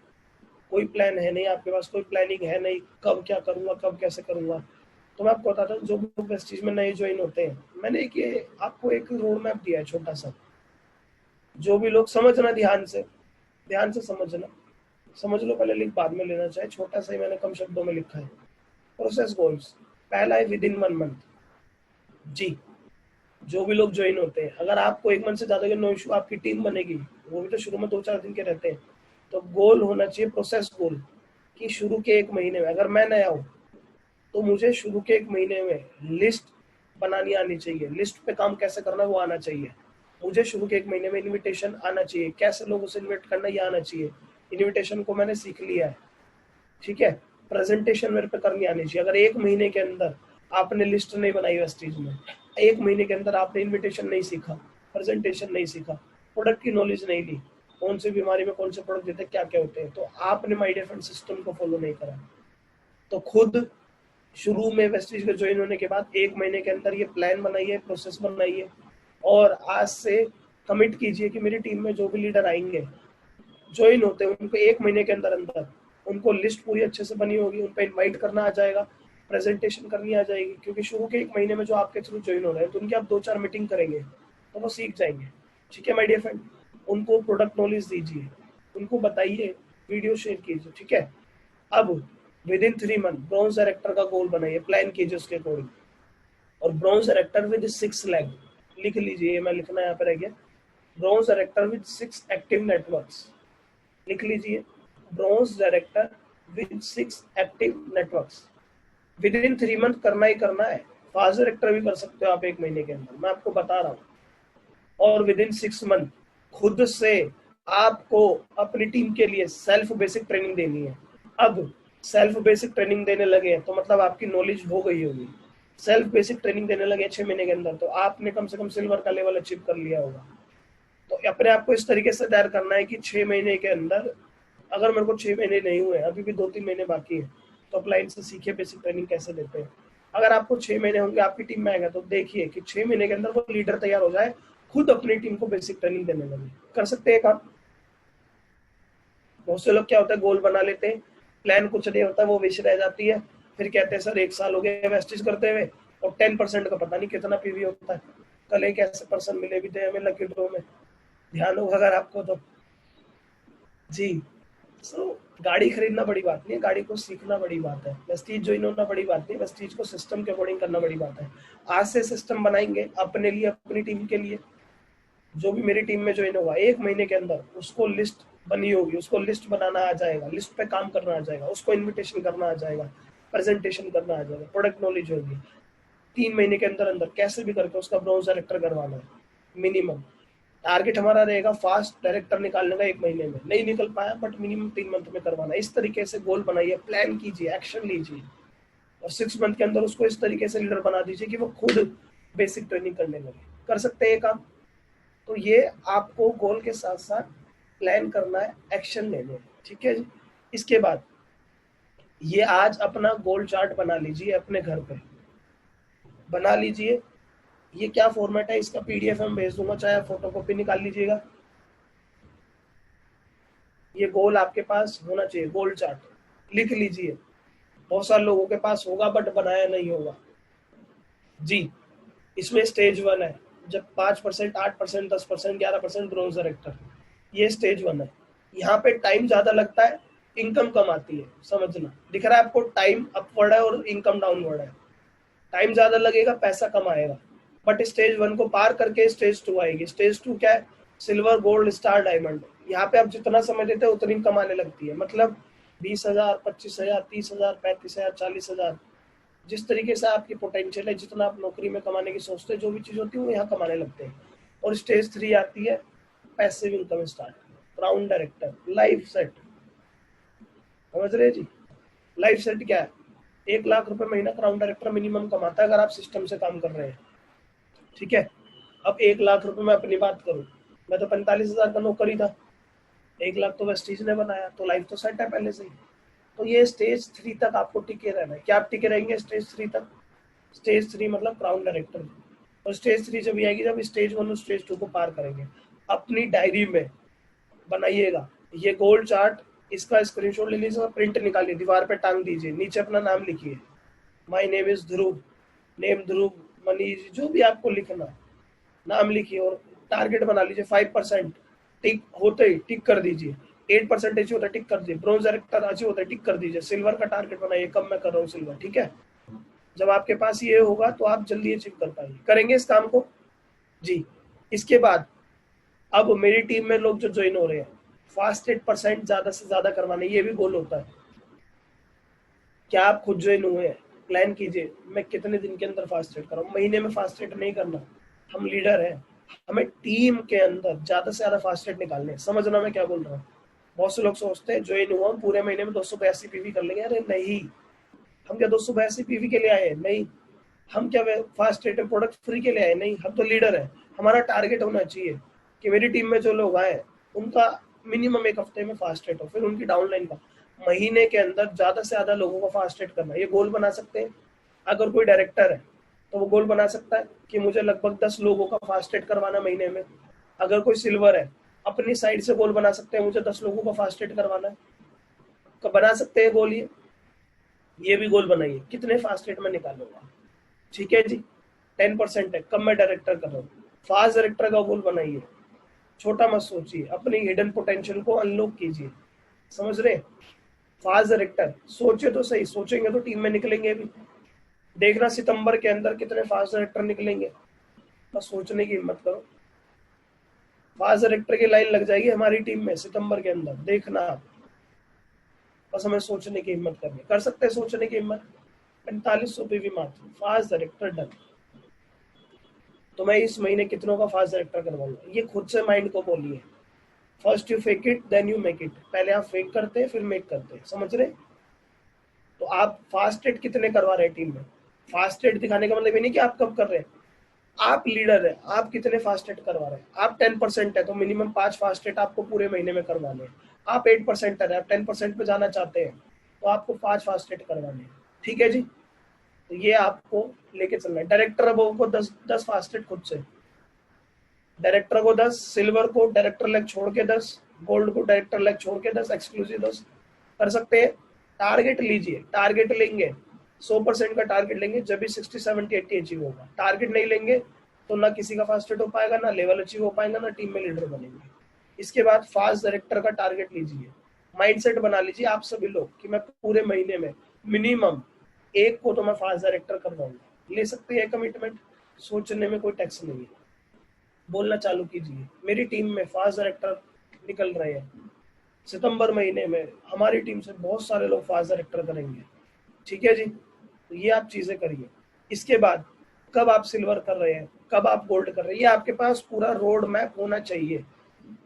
Speaker 1: कोई प्लान है नहीं आपके पास, कोई प्लानिंग है नहीं, कब क्या करूंगा, कब कैसे करूंगा। तो मैं आपको बताता हूँ, जो लोग वेस्टीज में नए ज्वाइन होते हैं, मैंने एक ये आपको एक रोड मैप दिया है छोटा सा, जो भी लोग समझना, ध्यान से समझना, समझ लो पहले, लिंक बाद में लेना चाहिए, छोटा सा ही मैंने कम शब्दों में लिखा है। प्रोसेस गोल्स, पहला है विद इन 1 मंथ। जी, जो भी लोग ज्वाइन होते हैं, अगर आपको 1 मंथ से ज्यादा, नो इशू, आपकी टीम बनेगी, वो भी तो शुरू में 2-4 दिन के रहते हैं, तो गोल होना चाहिए प्रोसेस गोल, कि शुरू के 1 महीने में, अगर मैं नया हूँ तो मुझे शुरू के 1 महीने में लिस्ट बनानी आनी चाहिए, लिस्ट पे काम कैसे करना वो आना चाहिए, मुझे शुरू के 1 महीने में इनविटेशन आना चाहिए, कैसे लोगों से इन्वाइट करना ये आना चाहिए, इनविटेशन को मैंने सीख लिया है। ठीक है, प्रेजेंटेशन मेरे पे करनी आनी चाहिए। अगर 1 महीने के अंदर आपने लिस्ट नहीं बनाई वेस्टीज में, 1 महीने के अंदर आपने इनविटेशन नहीं सीखा, प्रेजेंटेशन नहीं सीखा, प्रोडक्ट की नॉलेज नहीं ली, कौन सी बीमारी में कौन से प्रोडक्ट देते हैं, क्या क्या होते हैं, तो आपने माय डिफरेंट सिस्टम को फॉलो नहीं करा। तो खुद शुरू में वेस्टीज में ज्वाइन होने के बाद 1 महीने के अंदर ये प्लान बनाइए, प्रोसेस बनाइए, और आज से कमिट कीजिए कि मेरी टीम में जो भी लीडर आएंगे, ज्वाइन होते हैं, उनको 1 महीने के अंदर अंदर उनको लिस्ट पूरी अच्छे से बनी होगी, उन पर इन्वाइट करना आ जाएगा, प्रेजेंटेशन करनी आ जाएगी, क्योंकि शुरू के 1 महीने में जो आपके थ्रू ज्वाइन हो रहे हैं तो उनकी आप 2-4 मीटिंग करेंगे तो वो सीख जाएंगे। ठीक है माय डियर फ्रेंड, उनको प्रोडक्ट नॉलेज दीजिए, उनको बताइए, वीडियो शेयर कीजिए। ठीक है, अब with in 3 month bronze director का गोल बनाइए, प्लान कीजिए उसके अकॉर्डिंग। और ब्रॉन्ज डायरेक्टर विद 6 लैग, लिख लीजिए, मैं लिखना यहाँ पे रह गया, bronze director with 6 active networks, लिख लीजिए, bronze director with 6 active networks. With in 3 month करना ही करना है, फास्ट डायरेक्टर भी कर सकते हो आप 1 महीने के अंदर, मैं आपको बता रहा हूँ। और विद इन 6 मंथ खुद से आपको अपनी टीम के लिए सेल्फ बेसिक ट्रेनिंग देनी है। अब सेल्फ बेसिक ट्रेनिंग देने लगे तो मतलब आपकी नॉलेज हो गई होगी, सेल्फ बेसिक ट्रेनिंग देने लगे 6 महीने के अंदर तो आपने कम से कम सिल्वर का लेवल अचीव कर लिया होगा। तो अपने आप को इस तरीके से तैयार करना है कि 6 महीने के अंदर, अगर मेरे को 6 महीने नहीं हुए, अभी भी 2-3 महीने बाकी है, तो अपलाइन से सीखिए बेसिक ट्रेनिंग कैसे देते हैं। अगर आपको 6 महीने होंगे, आपकी टीम में आएगा, तो देखिए कि 6 महीने के अंदर वो लीडर तैयार हो जाए, खुद अपनी टीम को बेसिक ट्रेनिंग देने लगे। कर सकते हैं काम। बहुत से लोग क्या होता है, गोल बना लेते हैं, प्लान कुछ नहीं होता, वो विश रह जाती है, फिर कहते हैं सर 1 साल हो गया वेस्टेज करते हुए और 10% का पता नहीं कितना पीवी होता है। कल एक ऐसे पर्सन मिले भी थे हमें लकी ड्रॉ में, ध्यान होगा अगर आपको तो। जी, सो गाड़ी खरीदना बड़ी बात नहीं है, गाड़ी को सीखना बड़ी बात है, वेस्टीज ज्वाइन होना बड़ी बात नहीं, वेस्टीज को सिस्टम के अकॉर्डिंग करना बड़ी बात है। आज से सिस्टम बनाएंगे अपने लिए, अपनी टीम के लिए, जो भी मेरी टीम में ज्वाइन होगा 1 महीने के अंदर उसको लिस्ट बनी होगी, उसको लिस्ट बनाना आ जाएगा, लिस्ट पे काम करना आ जाएगा, उसको इन्विटेशन करना आ जाएगा, प्रेजेंटेशन करना आ जाएगा, प्रोडक्ट नॉलेज होगी। 3 महीने के अंदर अंदर कैसे भी करके उसका ब्राउज डायरेक्टर करवाना है मिनिमम। टारगेट हमारा रहेगा फास्ट डायरेक्टर निकालने का 1 महीने में, नहीं निकल पाया बट मिनिमम 3 मंथ में करवाना। इस तरीके से गोल बनाइए, प्लान कीजिए, एक्शन लीजिए, और 6 मंथ के अंदर उसको इस तरीके से लीडर बना दीजिए कि वो खुद बेसिक ट्रेनिंग करने लगे। कर सकते हैं काम। तो ये आपको गोल के साथ साथ प्लान करना है, एक्शन लेने हैं। ठीक है जी। इसके बाद ये आज अपना गोल चार्ट बना लीजिए, अपने घर पे बना लीजिए। ये क्या फॉर्मेट है इसका, पीडीएफ में भेज दूंगा, चाहे आप फोटो कॉपी निकाल लीजिएगा। ये गोल आपके पास होना चाहिए, गोल चार्ट लिख लीजिए। बहुत सारे लोगों के पास होगा बट बनाया नहीं होगा जी। इसमें स्टेज 1 है, जब 5%, 8%, 10%, 11% ब्रोंज डायरेक्टर, ये स्टेज 1 है। यहाँ पे टाइम ज्यादा लगता है, इनकम कम आती है, समझना। दिख रहा है आपको, टाइम अपवर्ड है और इनकम डाउनवर्ड है। टाइम ज्यादा लगेगा, पैसा कम आएगा। बट स्टेज 1 को पार करके स्टेज 2 आएगी। स्टेज 2 क्या है, सिल्वर, गोल्ड, स्टार, डायमंड। यहाँ पे आप जितना समय देते हैं उतनी कमाने लगती है। मतलब 20,000, 25,000, 30,000, 35,000, 40,000, जिस तरीके से आपकी पोटेंशियल है, जितना आप नौकरी में कमाने की सोचते हैं, जो भी चीज होती है वो यहाँ कमाने लगते हैं। और स्टेज 3 आती है, passive income start, crown director, life set. समझ रहे जी, लाइफ सेट क्या है, 1 लाख रुपए महीना क्राउन डायरेक्टर मिनिमम कमाता है अगर आप सिस्टम से काम कर रहे हैं। ठीक है, अब 1 लाख रुपए में अपनी बात करूं, मैं तो 45,000 का नौकरी था, 1 लाख तो वेस्टीज ने बनाया, तो लाइफ तो सेट है पहले से ही। तो ये स्टेज 3 तक आपको टिके रहना है। क्या आप टिके रहेंगे स्टेज 3 तक? स्टेज 3 मतलब क्राउन डायरेक्टर। और स्टेज 3 जब आएगी जब स्टेज 1 और स्टेज 2 को पार करेंगे। अपनी डायरी में बनाइएगा ये गोल चार्ट, इसका स्क्रीनशॉट ले लीजिए, प्रिंट निकालिए, दीवार पे टांग दीजिए, नीचे अपना नाम लिखिए, my name is Dhruv, name Dhruv, Manish, जो भी आपको लिखना, नाम लिखिए और टारगेट बना लीजिए। 5% टिक होते ही टिक कर दीजिए, 8% अचीव होता है टिक कर दीजिए, ब्रॉन्ज डायरेक्टर अचीव होता है टिक कर दीजिए, सिल्वर का टारगेट बनाइए, कब मैं कर रहा हूँ सिल्वर। ठीक है, जब आपके पास ये होगा तो आप जल्दी अचीव कर पाएंगे। करेंगे इस काम को जी। इसके बाद अब मेरी टीम में लोग जो ज्वाइन हो रहे हैं, फास्ट 8% ज्यादा से ज्यादा करवाने, ये भी गोल होता है। क्या आप खुद ज्वाइन हुए हैं? प्लान कीजिए, मैं कितने दिन के अंदर फास्ट रेट कराऊं। महीने में फास्ट रेट नहीं करना, हम लीडर हैं, हमें टीम के अंदर ज्यादा से ज्यादा फास्ट रेट निकालने हैं। समझना मैं क्या बोल रहा हूँ। बहुत से लोग सोचते हैं ज्वाइन हुआ पूरे महीने में 282 पीवी कर लेंगे। अरे नहीं, हम क्या 282 पीवी के लिए आए हैं? नहीं। हम क्या फास्ट रेट प्रोडक्ट फ्री के लिए आए? नहीं। हम तो लीडर है। हमारा टारगेट होना चाहिए कि मेरी टीम में जो लोग आए उनका मिनिमम 1 हफ्ते में फास्ट रेट हो, फिर उनकी डाउनलाइन का महीने के अंदर ज्यादा से ज्यादा लोगों को फास्ट रेट करना। ये गोल बना सकते हैं। अगर कोई डायरेक्टर है तो वो गोल बना सकता है कि मुझे लगभग 10 लोगों का फास्ट रेट करवाना महीने में। अगर कोई सिल्वर है, अपनी साइड से गोल बना सकते हैं, मुझे 10 लोगों का फास्ट रेट करवाना है, तो बना सकते हैं गोल। ये भी गोल बनाइए, कितने फास्ट रेट में निकालूंगा। ठीक है जी, 10% है, कब मैं डायरेक्टर कर रहा हूँ। फास्ट डायरेक्टर का गोल बनाइए, छोटा मत सोचिए, अपनी हिडन पोटेंशियल को अनलॉक कीजिए। समझ रहे? फास्ट डायरेक्टर सोचे तो सही, सोचेंगे तो टीम में निकलेंगे भी। देखना सितंबर के अंदर कितने फास्ट डायरेक्टर निकलेंगे, बस सोचने की हिम्मत करो। फास्ट डायरेक्टर की लाइन लग जाएगी हमारी टीम में सितंबर के अंदर, देखना आप। बस हमें सोचने की हिम्मत करनी, कर सकते हैं सोचने की हिम्मत। 4500 पीवी मात्र, फास्ट डायरेक्टर डन। तो मैं इस महीने कितनों का फास्ट डायरेक्टर करवाऊंगा, ये खुद से माइंड को बोलिए। First you fake it then you make it. पहले आप फेक करते हैं फिर मेक करते हैं। समझ रहे? तो आप फास्ट रेट कितने करवा रहे हैं टीम में? फास्ट रेट दिखाने का मतलब ये नहीं कि आप कब कर रहे हैं, आप लीडर है, आप कितने फास्ट रेट करवा रहे हैं। आप 10% है तो मिनिमम 5 फास्ट रेट आपको पूरे महीने में करवाने हैं। आप 8% है, आप 10% पे जाना चाहते हैं तो आपको 5 फास्ट रेट करवाने हैं। ठीक है जी, तो ये आपको लेके चलना है। डायरेक्टर को 10 फास्ट रेट खुद से, डायरेक्टर को 10, सिल्वर को डायरेक्टर लेग छोड़ के 10, गोल्ड को डायरेक्टर लेग छोड़ के 10, एक्सक्लूसिव 10 कर सकते हैं। टारगेट लीजिए, टारगेट लेंगे 100% का टारगेट लेंगे जब भी 60, 70, 80 अचीव होगा। टारगेट नहीं लेंगे तो ना किसी का फास्ट रेट हो पाएगा, ना लेवल अचीव हो पाएगा, ना टीम में लीडर बनेंगे। इसके बाद फास्ट डायरेक्टर का टारगेट लीजिए, माइंडसेट बना लीजिए आप सभी लोग कि मैं पूरे महीने में मिनिमम एक को तो मैं फास्ट डायरेक्टर करवाऊंगा। ले सकते हैं कमिटमेंट, सोचने में कोई टैक्स नहीं है। बोलना चालू कीजिए, मेरी टीम में फास्ट डायरेक्टर निकल रहे हैं, सितंबर महीने में हमारी टीम से बहुत सारे लोग फास्ट डायरेक्टर करेंगे। ठीक है जी, तो ये आप चीजें करिए। इसके बाद कब आप सिल्वर कर रहे हैं, कब आप गोल्ड कर रहे हैं, ये आपके पास पूरा रोड मैप होना चाहिए।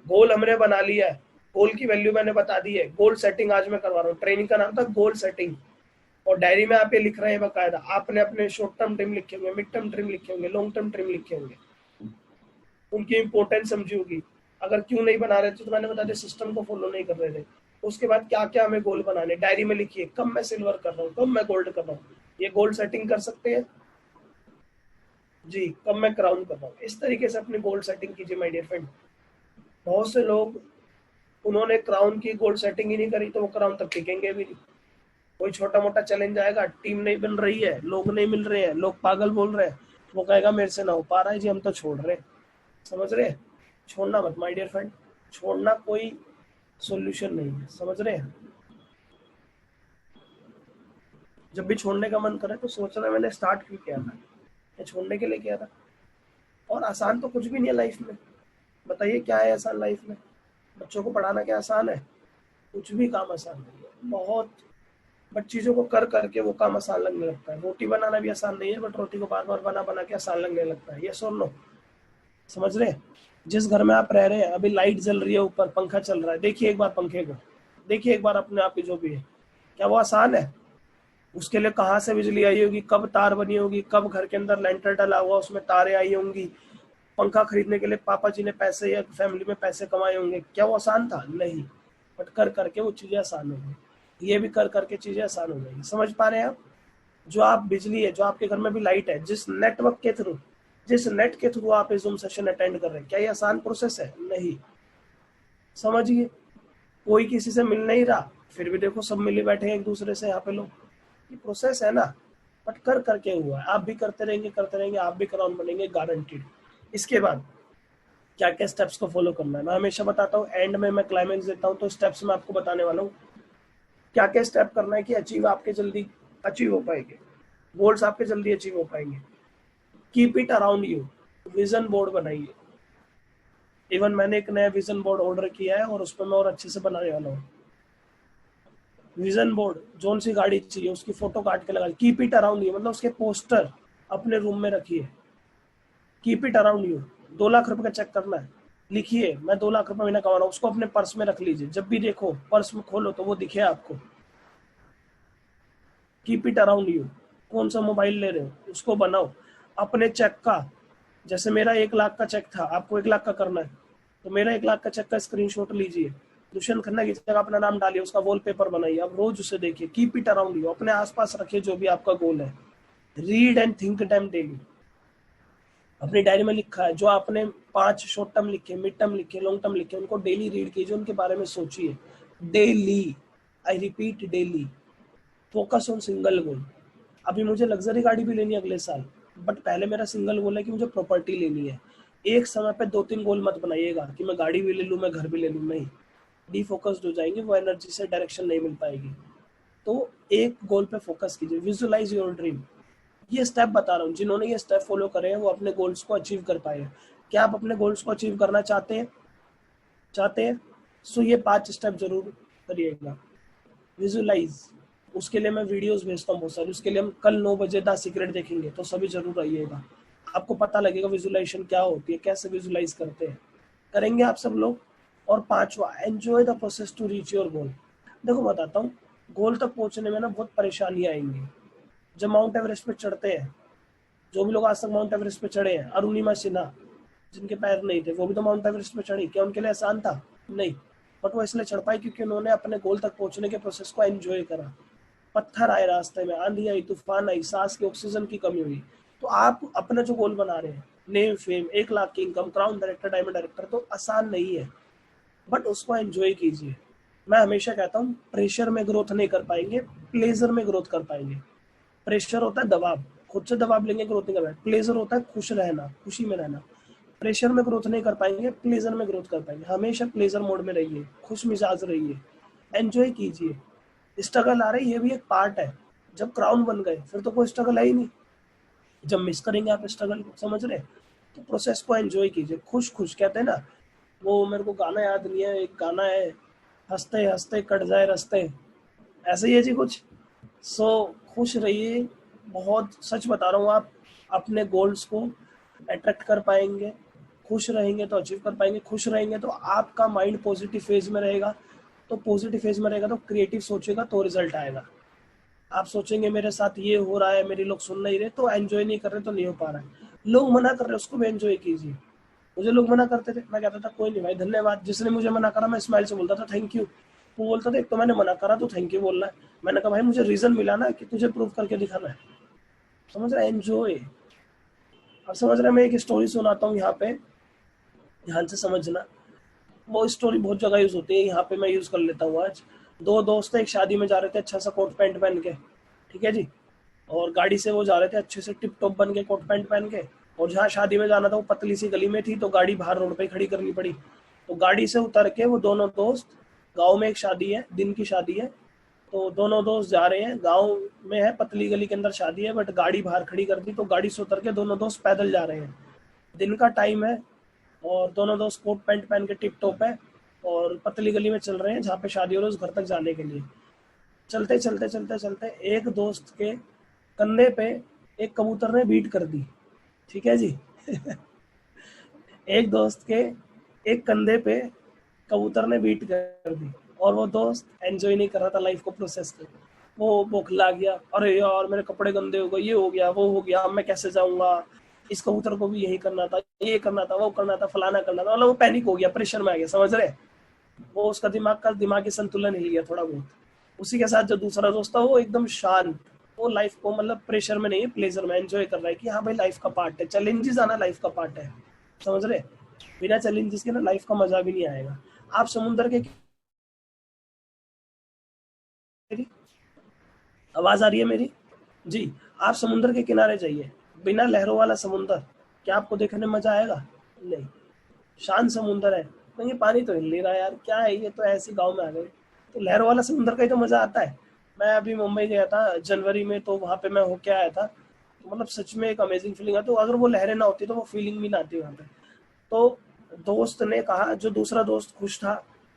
Speaker 1: गोल हमने बना लिया है, गोल की वैल्यू मैंने बता दी है। गोल सेटिंग आज मैं करवा रहा हूँ, ट्रेनिंग का नाम था गोल सेटिंग। और डायरी में आप ये लिख रहे हैं बकायदा, आपने अपने शॉर्ट टर्म ड्रीम लिखे होंगे, मिड टर्म ड्रीम लिखे होंगे, लॉन्ग टर्म ड्रीम लिखे होंगे, उनकी इंपॉर्टेंस समझी होगी। अगर क्यों नहीं बना रहे थे तो मैंने बता दिया, सिस्टम को फॉलो नहीं कर रहे थे। उसके बाद क्या क्या हमें गोल बनाने, डायरी में लिखिए, कब मैं सिल्वर कर रहा हूँ, कब मैं गोल्ड कर रहा हूँ, ये गोल सेटिंग कर सकते हैं जी, कब मैं क्राउन कर रहा हूँ। इस तरीके से अपनी गोल सेटिंग कीजिए माय डियर फ्रेंड। बहुत से लोग, उन्होंने क्राउन की गोल सेटिंग ही नहीं करी तो वो क्राउन तक टिकेंगे भी नहीं। कोई छोटा मोटा चैलेंज आएगा, टीम नहीं बन रही है, लोग नहीं मिल रहे हैं, लोग पागल बोल रहे हैं, वो कहेगा मेरे से ना हो पा रहा है जी, हम तो छोड़ रहे हैं। समझ रहे हैं? छोड़ना मत माय डियर फ्रेंड, छोड़ना कोई सॉल्यूशन नहीं है, समझ रहे हैं? जब भी छोड़ने का मन करे तो सोचना मैंने स्टार्ट क्यों किया था, या छोड़ने के लिए किया था। और आसान तो कुछ भी नहीं है लाइफ में, बताइए क्या है आसान लाइफ में? बच्चों को पढ़ाना क्या आसान है? कुछ भी काम आसान नहीं है, बहुत। बट चीज़ों को कर करके वो काम आसान लगने लगता है। रोटी बनाना भी आसान नहीं है, बट रोटी को बार बार बना बना के आसान लगने लगता है। यस और नो? समझ रहे हैं? जिस घर में आप रह रहे हैं, अभी लाइट जल रही है, ऊपर पंखा चल रहा है, देखिए एक बार पंखे को, देखिए एक बार अपने आप की जो भी है, क्या वो आसान है? उसके लिए कहाँ से बिजली आई होगी, कब तार बनी होगी, कब घर के अंदर लेंटर डला हुआ उसमें तारें आई होंगी, पंखा खरीदने के लिए पापा जी ने पैसे या फैमिली में पैसे कमाए होंगे, क्या वो आसान था? नहीं। बट कर करके वो चीज़ें आसान हो गई, ये भी कर करके चीज़ें आसान हो जाएंगी। समझ पा रहे हैं आप? जो आप बिजली है, जो आपके घर में भी लाइट है, जिस नेटवर्क के थ्रू, जिस नेट के थ्रू आप जूम सेशन अटेंड कर रहे हैं, क्या ये आसान प्रोसेस है? नहीं। समझिए, कोई किसी से मिल नहीं रहा, फिर भी देखो सब मिले बैठे हैं एक दूसरे से यहाँ पे लोग। ये प्रोसेस है ना, बट कर करके हुआ है। आप भी करते रहेंगे, आप भी क्राउन बनेंगे, गारंटीड। इसके बाद क्या क्या स्टेप्स को फॉलो करना है, मैं हमेशा बताता हूँ, एंड में मैं क्लाइमेक्स देता हूँ, तो स्टेप्स मैं आपको बताने वाला हूँ क्या क्या स्टेप करना है कि आपके जल्दी अचीव हो पाएंगे, गोल्स आपके जल्दी अचीव हो पाएंगे। Keep it around you, vision board बनाइए। इवन मैंने एक नया विजन बोर्ड ऑर्डर किया है और उस पर मैं और अच्छे से बनाने वाला हूँ। विजन बोर्ड, जोन सी गाड़ी चाहिए उसकी फोटो काट के लगा, कीप इट अराउंड यू, मतलब उसके पोस्टर अपने रूम में रखिए। Keep it around you, 2 lakh रुपए का चेक करना है, लिखिए मैं 2 लाख रुपए महीना कमा रहा हूँ, उसको अपने पर्स में रख लीजिए, जब भी देखो पर्स में खोलो तो वो दिखे आपको। कीप इट अराउंड यू, कौन सा मोबाइल ले रहे हो उसको बनाओ अपने चेक का। जैसे मेरा 1 लाख का चेक था, आपको 1 लाख का करना है, तो मेरा 1 लाख का चेक का स्क्रीनशॉट लीजिए, दुष्यंत खन्ना की जगह अपना नाम डालिए, उसका वॉलपेपर बनाइए, आप रोज उसे देखिए। कीप इट अराउंड यू, अपने आसपास रखिए जो भी आपका गोल है। Read and think time daily, अपनी डायरी में लिखा है जो आपने 5 शॉर्ट टर्म लिखे, मिड टर्म लिखे, लॉन्ग टर्म लिखे, उनको डेली रीड कीजिए, उनके बारे में सोचिए daily. I repeat daily. Focus on single गोल। अभी मुझे लग्जरी गाड़ी भी लेनी है अगले साल, बट पहले मेरा सिंगल गोल है कि मुझे प्रॉपर्टी लेनी है। एक समय पे 2-3 गोल मत बनाइएगा कि मैं गाड़ी भी ले लूँ, मैं घर भी ले लूँ, नहीं। डीफोकस्ड हो जाएंगे, वो एनर्जी से डायरेक्शन नहीं मिल पाएगी। तो एक गोल पे फोकस कीजिए, विजुअलाइज योर ड्रीम। ये स्टेप बता रहा हूँ, जिन्होंने ये स्टेप फॉलो करे हैं वो अपने गोल्स को अचीव कर पाए हैं। क्या आप अपने गोल्स को अचीव करना चाहते हैं? सो ये 5 स्टेप जरूर करिएगा। विजुअलाइज, उसके लिए मैं वीडियोस भेजता हूँ बहुत सारी, उसके लिए हम कल 9 बजे द सीक्रेट देखेंगे, तो सभी जरूर आइएगा, आपको पता लगेगा विजुअलाइजेशन क्या होती है, कैसे विजुअलाइज करते हैं, करेंगे आप सब लोग। और 5वां, enjoy the process to reach your goal. देखो बताता हूँ, गोल तक पहुंचने में ना बहुत परेशानियां आएंगी। जब माउंट एवरेस्ट पे चढ़ते हैं, जो भी लोग आज तक माउंट एवरेस्ट पे चढ़े हैं, अरुणिमा सिन्हा जिनके पैर नहीं थे, वो भी तो माउंट एवरेस्ट पे चढ़ी, क्या उनके लिए आसान था? नहीं। बट वो इसलिए चढ़ पाई क्योंकि उन्होंने अपने गोल तक पहुंचने के प्रोसेस को एंजॉय करा। पत्थर आए रास्ते में, आंधी आई, तूफान आई, सांस की ऑक्सीजन की कमी हुई, तो आप अपना जो गोल बना रहे हैं, नेम फेम, 1 लाख की income, crown director, diamond director, तो आसान नहीं है, बट उसको एंजॉय कीजिए। मैं हमेशा कहता हूँ, प्रेशर में ग्रोथ नहीं कर पाएंगे, प्लेजर में ग्रोथ कर पाएंगे। प्रेशर होता है दबाव, खुद से दबाव लेंगे ग्रोथ नहीं कर पाएंगे। प्लेजर होता है खुश रहना, खुशी में रहना। प्रेशर में ग्रोथ नहीं कर पाएंगे, प्लेजर में ग्रोथ कर पाएंगे। हमेशा प्लेजर मोड में रहिए, खुश मिजाज रहिए, एंजॉय कीजिए। स्ट्रगल आ रही है, ये भी एक पार्ट है। जब क्राउन बन गए फिर तो कोई स्ट्रगल है ही नहीं, जब मिस करेंगे आप स्ट्रगल को, समझ रहे? तो प्रोसेस को एंजॉय कीजिए, खुश खुश कहते हैं ना, वो मेरे को गाना याद नहीं है, एक गाना है, हंसते हंसते कट जाए रास्ते, ऐसे ही है जी कुछ। सो खुश रहिए, बहुत सच बता रहा हूँ, आप अपने गोल्स को अट्रैक्ट कर पाएंगे। खुश रहेंगे तो अचीव कर पाएंगे, खुश रहेंगे तो आपका माइंड पॉजिटिव फेज में रहेगा, तो पॉजिटिव फेज में रहेगा तो क्रिएटिव सोचेगा तो रिजल्ट आएगा। आप सोचेंगे मेरे साथ ये हो रहा है, मेरे लोग सुन नहीं रहे, तो एंजॉय नहीं कर रहे, तो नहीं हो पा रहा है। लोग मना कर रहे हैं, उसको भी एंजॉय कीजिए। मुझे लोग मना करते थे, मैं कहता था कोई नहीं भाई, धन्यवाद। जिसने मुझे मना करा मैं स्माइल से बोलता था थैंक यू, वो बोलता था एक तो मैंने मना करा तो थैंक यू बोलना है। मैंने कहा भाई मुझे रीजन मिला ना कि तुझे प्रूव करके दिखाना है। समझ रहा है, एंजॉय। अब समझ रहे, मैं एक स्टोरी सुनाता हूँ यहाँ पे, ध्यान से समझना। वो स्टोरी बहुत जगह यूज होती है, यहाँ पे मैं यूज कर लेता हूँ आज। दो दोस्त एक शादी में जा रहे थे, अच्छा सा कोट पैंट पहन के, ठीक है जी। और गाड़ी से वो जा रहे थे अच्छे से टिप टॉप बन के, कोट पैंट पहन के। और जहाँ शादी में जाना था वो पतली सी गली में थी, तो गाड़ी बाहर रोड पे खड़ी करनी पड़ी। तो गाड़ी से उतर के वो दोनों दोस्त, गाँव में एक शादी है, दिन की शादी है, तो दोनों दोस्त जा रहे हैं, गाँव में है, पतली गली के अंदर शादी है, बट गाड़ी बाहर खड़ी कर दी, तो गाड़ी से उतर के दोनों दोस्त पैदल जा रहे हैं। दिन का टाइम है और दोनों दोस्त कोट पैंट पहन के टिप टॉप है और पतली गली में चल रहे हैं जहाँ पे शादी हो रही है, उस घर तक जाने के लिए। चलते चलते चलते चलते एक दोस्त के कंधे पे एक कबूतर ने बीट कर दी, ठीक है जी। एक दोस्त के एक कंधे पे कबूतर ने बीट कर दी और वो दोस्त एंजॉय नहीं कर रहा था लाइफ को, प्रोसेस को। वो बौखला गया, अरे यार मेरे कपड़े गंदे हो गए, ये हो गया वो हो गया, अब मैं कैसे जाऊंगा, इस कबूतर को भी यही करना था, ये करना था, वो करना था, फलाना करना था, मतलब वो पैनिक हो गया, प्रेशर में आ गया। समझ रहे, वो उसका दिमागी संतुलन हिल गया थोड़ा बहुत। उसी के साथ जो दूसरा दोस्त था वो एकदम शांत, वो लाइफ को मतलब प्रेशर में नहीं है, प्लेजर में एंजॉय कर रहा है कि हाँ भाई लाइफ का पार्ट है, चैलेंजेस आना लाइफ का पार्ट है। समझ रहे, बिना चैलेंजेस के ना लाइफ का मजा भी नहीं आएगा। आप समुद्र के, मेरी आवाज आ रही है मेरी जी, आप समुद्र के किनारे जाइए, बिना लहरों वाला समुद्र, क्या आपको देखने में मजा आएगा? नहीं। शांत समुंदर है, कहीं पानी तो हिल नहीं रहा यार, क्या है ये, तो ऐसी गांव में आ गए। तो लहरों वाला समुंदर का ही तो मजा आता है। मैं अभी मुंबई गया था जनवरी में, तो वहां पे मैं होके आया था, तो मतलब सच में एक अमेजिंग फीलिंग है। तो अगर वो लहरें ना होती तो वो फीलिंग भी ना आती वहां पे। तो दोस्त ने कहा, जो दूसरा दोस्त खुश था,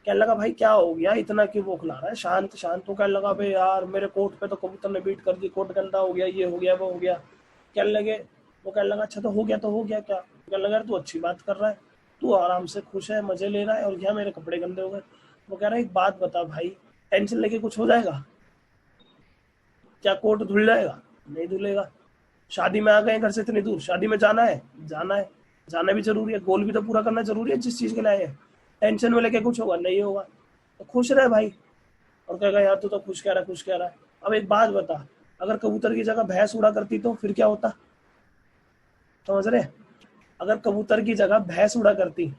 Speaker 1: कहने लगा भाई क्या हो गया, इतना क्यों बौखला रहा है, शांत शांत। तो कहने लगा भाई यार मेरे कोट पे तो कबूतर ने बीट कर दी, कोट गंदा हो गया, ये हो गया वो हो गया। कहने लगे, वो कहने लगा अच्छा तो हो गया तो हो गया क्या? कहने लगा यार तू अच्छी बात कर रहा है, तू आराम से खुश है, मजे ले रहा है, और क्या मेरे कपड़े गंदे हो गए। वो कह रहा है एक बात बता भाई, टेंशन लेके कुछ हो जाएगा क्या? कोट धुल जाएगा? नहीं धुलेगा। शादी में आ गए घर से इतनी दूर, शादी में जाना है, जाना है, जाना भी जरूरी है, गोल भी तो पूरा करना जरूरी है जिस चीज के लिए आए हैं। टेंशन में लेके कुछ होगा नहीं होगा, तो खुश रहे भाई। और कहेगा यार तू तो खुश कह रहा है, खुश कह रहा है। अब एक बात बता, अगर कबूतर की जगह भैंस उड़ा करती तो फिर क्या होता? समझ रहे, अगर कबूतर की जगह भैंस उड़ा करती,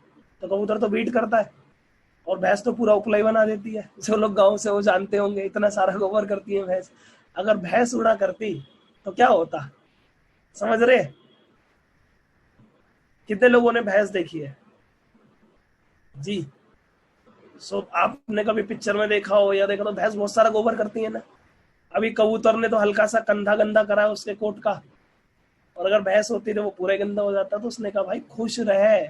Speaker 1: तो कबूतर तो बीट करता है और भैंस तो पूरा उपलाई बना देती है, जो लोग गांव से वो जानते होंगे, इतना सारा गोबर करती है भैंस। अगर भैंस उड़ा करती तो क्या होता? समझ रहे, कितने लोगों ने भैंस देखी है जी? सो आपने कभी पिक्चर में देखा हो या देखा, तो भैंस बहुत सारा गोबर करती है ना। अभी कबूतर ने तो हल्का सा कंधा गंदा करा है उसके कोट का, और अगर भैंस होती तो वो पूरा गंदा हो जाता। तो उसने कहा भाई खुश रहे,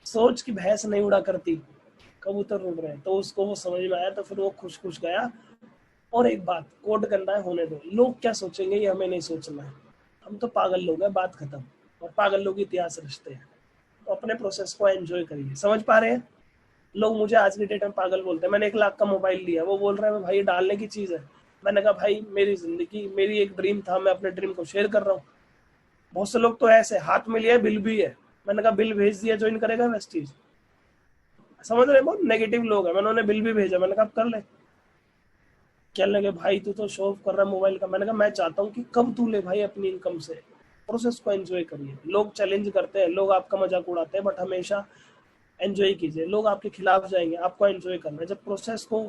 Speaker 1: सोच कि भैंस नहीं उड़ा करती, कबूतर उड़ रहे, तो उसको वो समझ में आया, तो फिर वो खुश खुश गया। और एक बात, कोट गंदा है होने दो, लोग क्या सोचेंगे ये हमें नहीं सोचना है, हम तो पागल लोग हैं, बात खत्म। और पागल लोग इतिहास रचते हैं, तो अपने प्रोसेस को एंजॉय करिए। समझ पा रहे हैं? लोग मुझे आज की डेट में पागल बोलते हैं। मैंने 1 लाख का मोबाइल लिया, वो बोल रहा है भाई ये डालने की चीज है। मैंने कहा भाई मेरी जिंदगी, मेरी एक ड्रीम था, मैं अपने ड्रीम को शेयर कर रहा हूँ। बहुत से लोग तो ऐसे हाथ में लिया बिल भी है, मैंने कहा बिल भेज दिया, ज्वाइन करेगा वेस्टीज। समझ रहे, बहुत नेगेटिव लोग हैं, मैंने उन्हें बिल भी भेजा, मैंने कहा कर ले। कहने लगे भाई तू तो शो ऑफ कर रहा है मोबाइल का। मैंने कहा मैं चाहता हूँ कि कब तू ले भाई अपनी इनकम से, प्रोसेस को एंजॉय करिए। लोग चैलेंज करते हैं, लोग आपका मजाक उड़ाते हैं, बट हमेशा एंजॉय कीजिए। लोग आपके खिलाफ जाएंगे, आपको एंजॉय करना है। जब प्रोसेस को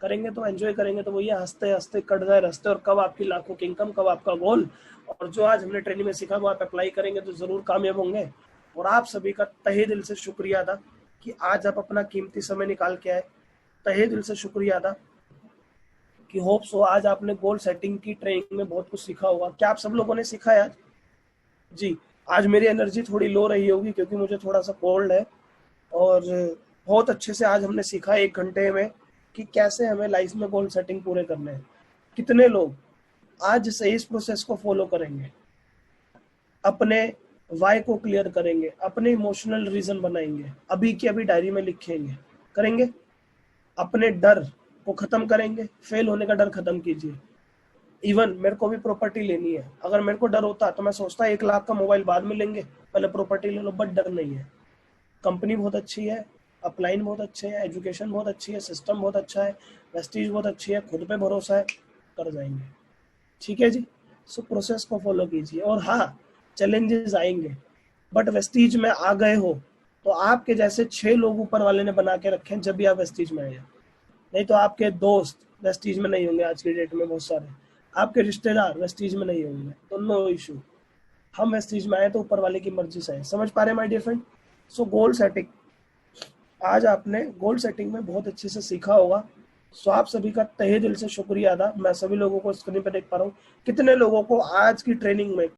Speaker 1: करेंगे तो एंजॉय करेंगे, तो वही हंसते हंसते कट जाए रास्ते, और कब आपकी लाखों की इनकम, कब आपका गोल। और जो आज हमने ट्रेनिंग में सीखा वो आप अप्लाई करेंगे तो जरूर कामयाब होंगे। और आप सभी का तहे दिल से शुक्रिया अदा कि आज आप अपना कीमती समय निकाल के आए, तहे दिल से शुक्रिया अदा कि होप सो आज आपने गोल सेटिंग की ट्रेनिंग में बहुत कुछ सीखा होगा। क्या आप सब लोगों ने सीखा है आज? जी, आज मेरी एनर्जी थोड़ी लो रही होगी क्योंकि मुझे थोड़ा सा कोल्ड है। और बहुत अच्छे से आज हमने सीखा 1 घंटे में कि कैसे हमें लाइफ में गोल सेटिंग पूरे करने हैं। कितने लोग आज से इस प्रोसेस को फॉलो करेंगे, अपने वाई को क्लियर करेंगे, अपने इमोशनल रीजन बनाएंगे, अभी की अभी डायरी में लिखेंगे, करेंगे, अपने डर को खत्म करेंगे, फेल होने का डर खत्म कीजिए। इवन मेरे को भी प्रॉपर्टी लेनी है, अगर मेरे को डर होता तो मैं सोचता 1 लाख का मोबाइल बाद में लेंगे, पहले प्रॉपर्टी ले लो, बट डर नहीं है। कंपनी बहुत अच्छी है, अपलाइन बहुत अच्छे है, एजुकेशन बहुत अच्छी है, सिस्टम बहुत अच्छा है, वेस्टीज बहुत अच्छी है, खुद पे भरोसा है, कर जाएंगे। ठीक है जी। सो प्रोसेस को फॉलो कीजिए। और हाँ, चैलेंजेस आएंगे, बट वेस्टीज में आ गए हो तो आपके जैसे 6 लोग ऊपर वाले ने बना के रखे हैं जब भी आप वेस्टीज में आए। नहीं तो आपके दोस्त वेस्टीज में नहीं होंगे, आज की डेट में बहुत सारे आपके रिश्तेदार वेस्टीज में नहीं होंगे, तो नो इशू। हम वेस्टीज में आए तो ऊपर वाले की मर्जी से आए। समझ पा रहे हैं my dear friend? So goal setting, आज आपने गोल सेटिंग में बहुत अच्छे से सीखा होगा। सो आप सभी का तहे दिल से शुक्रिया अदा। मैं सभी लोगों को स्क्रीन पर देख पा रहा हूँ कितने लोगों को आज की ट्रेनिंग में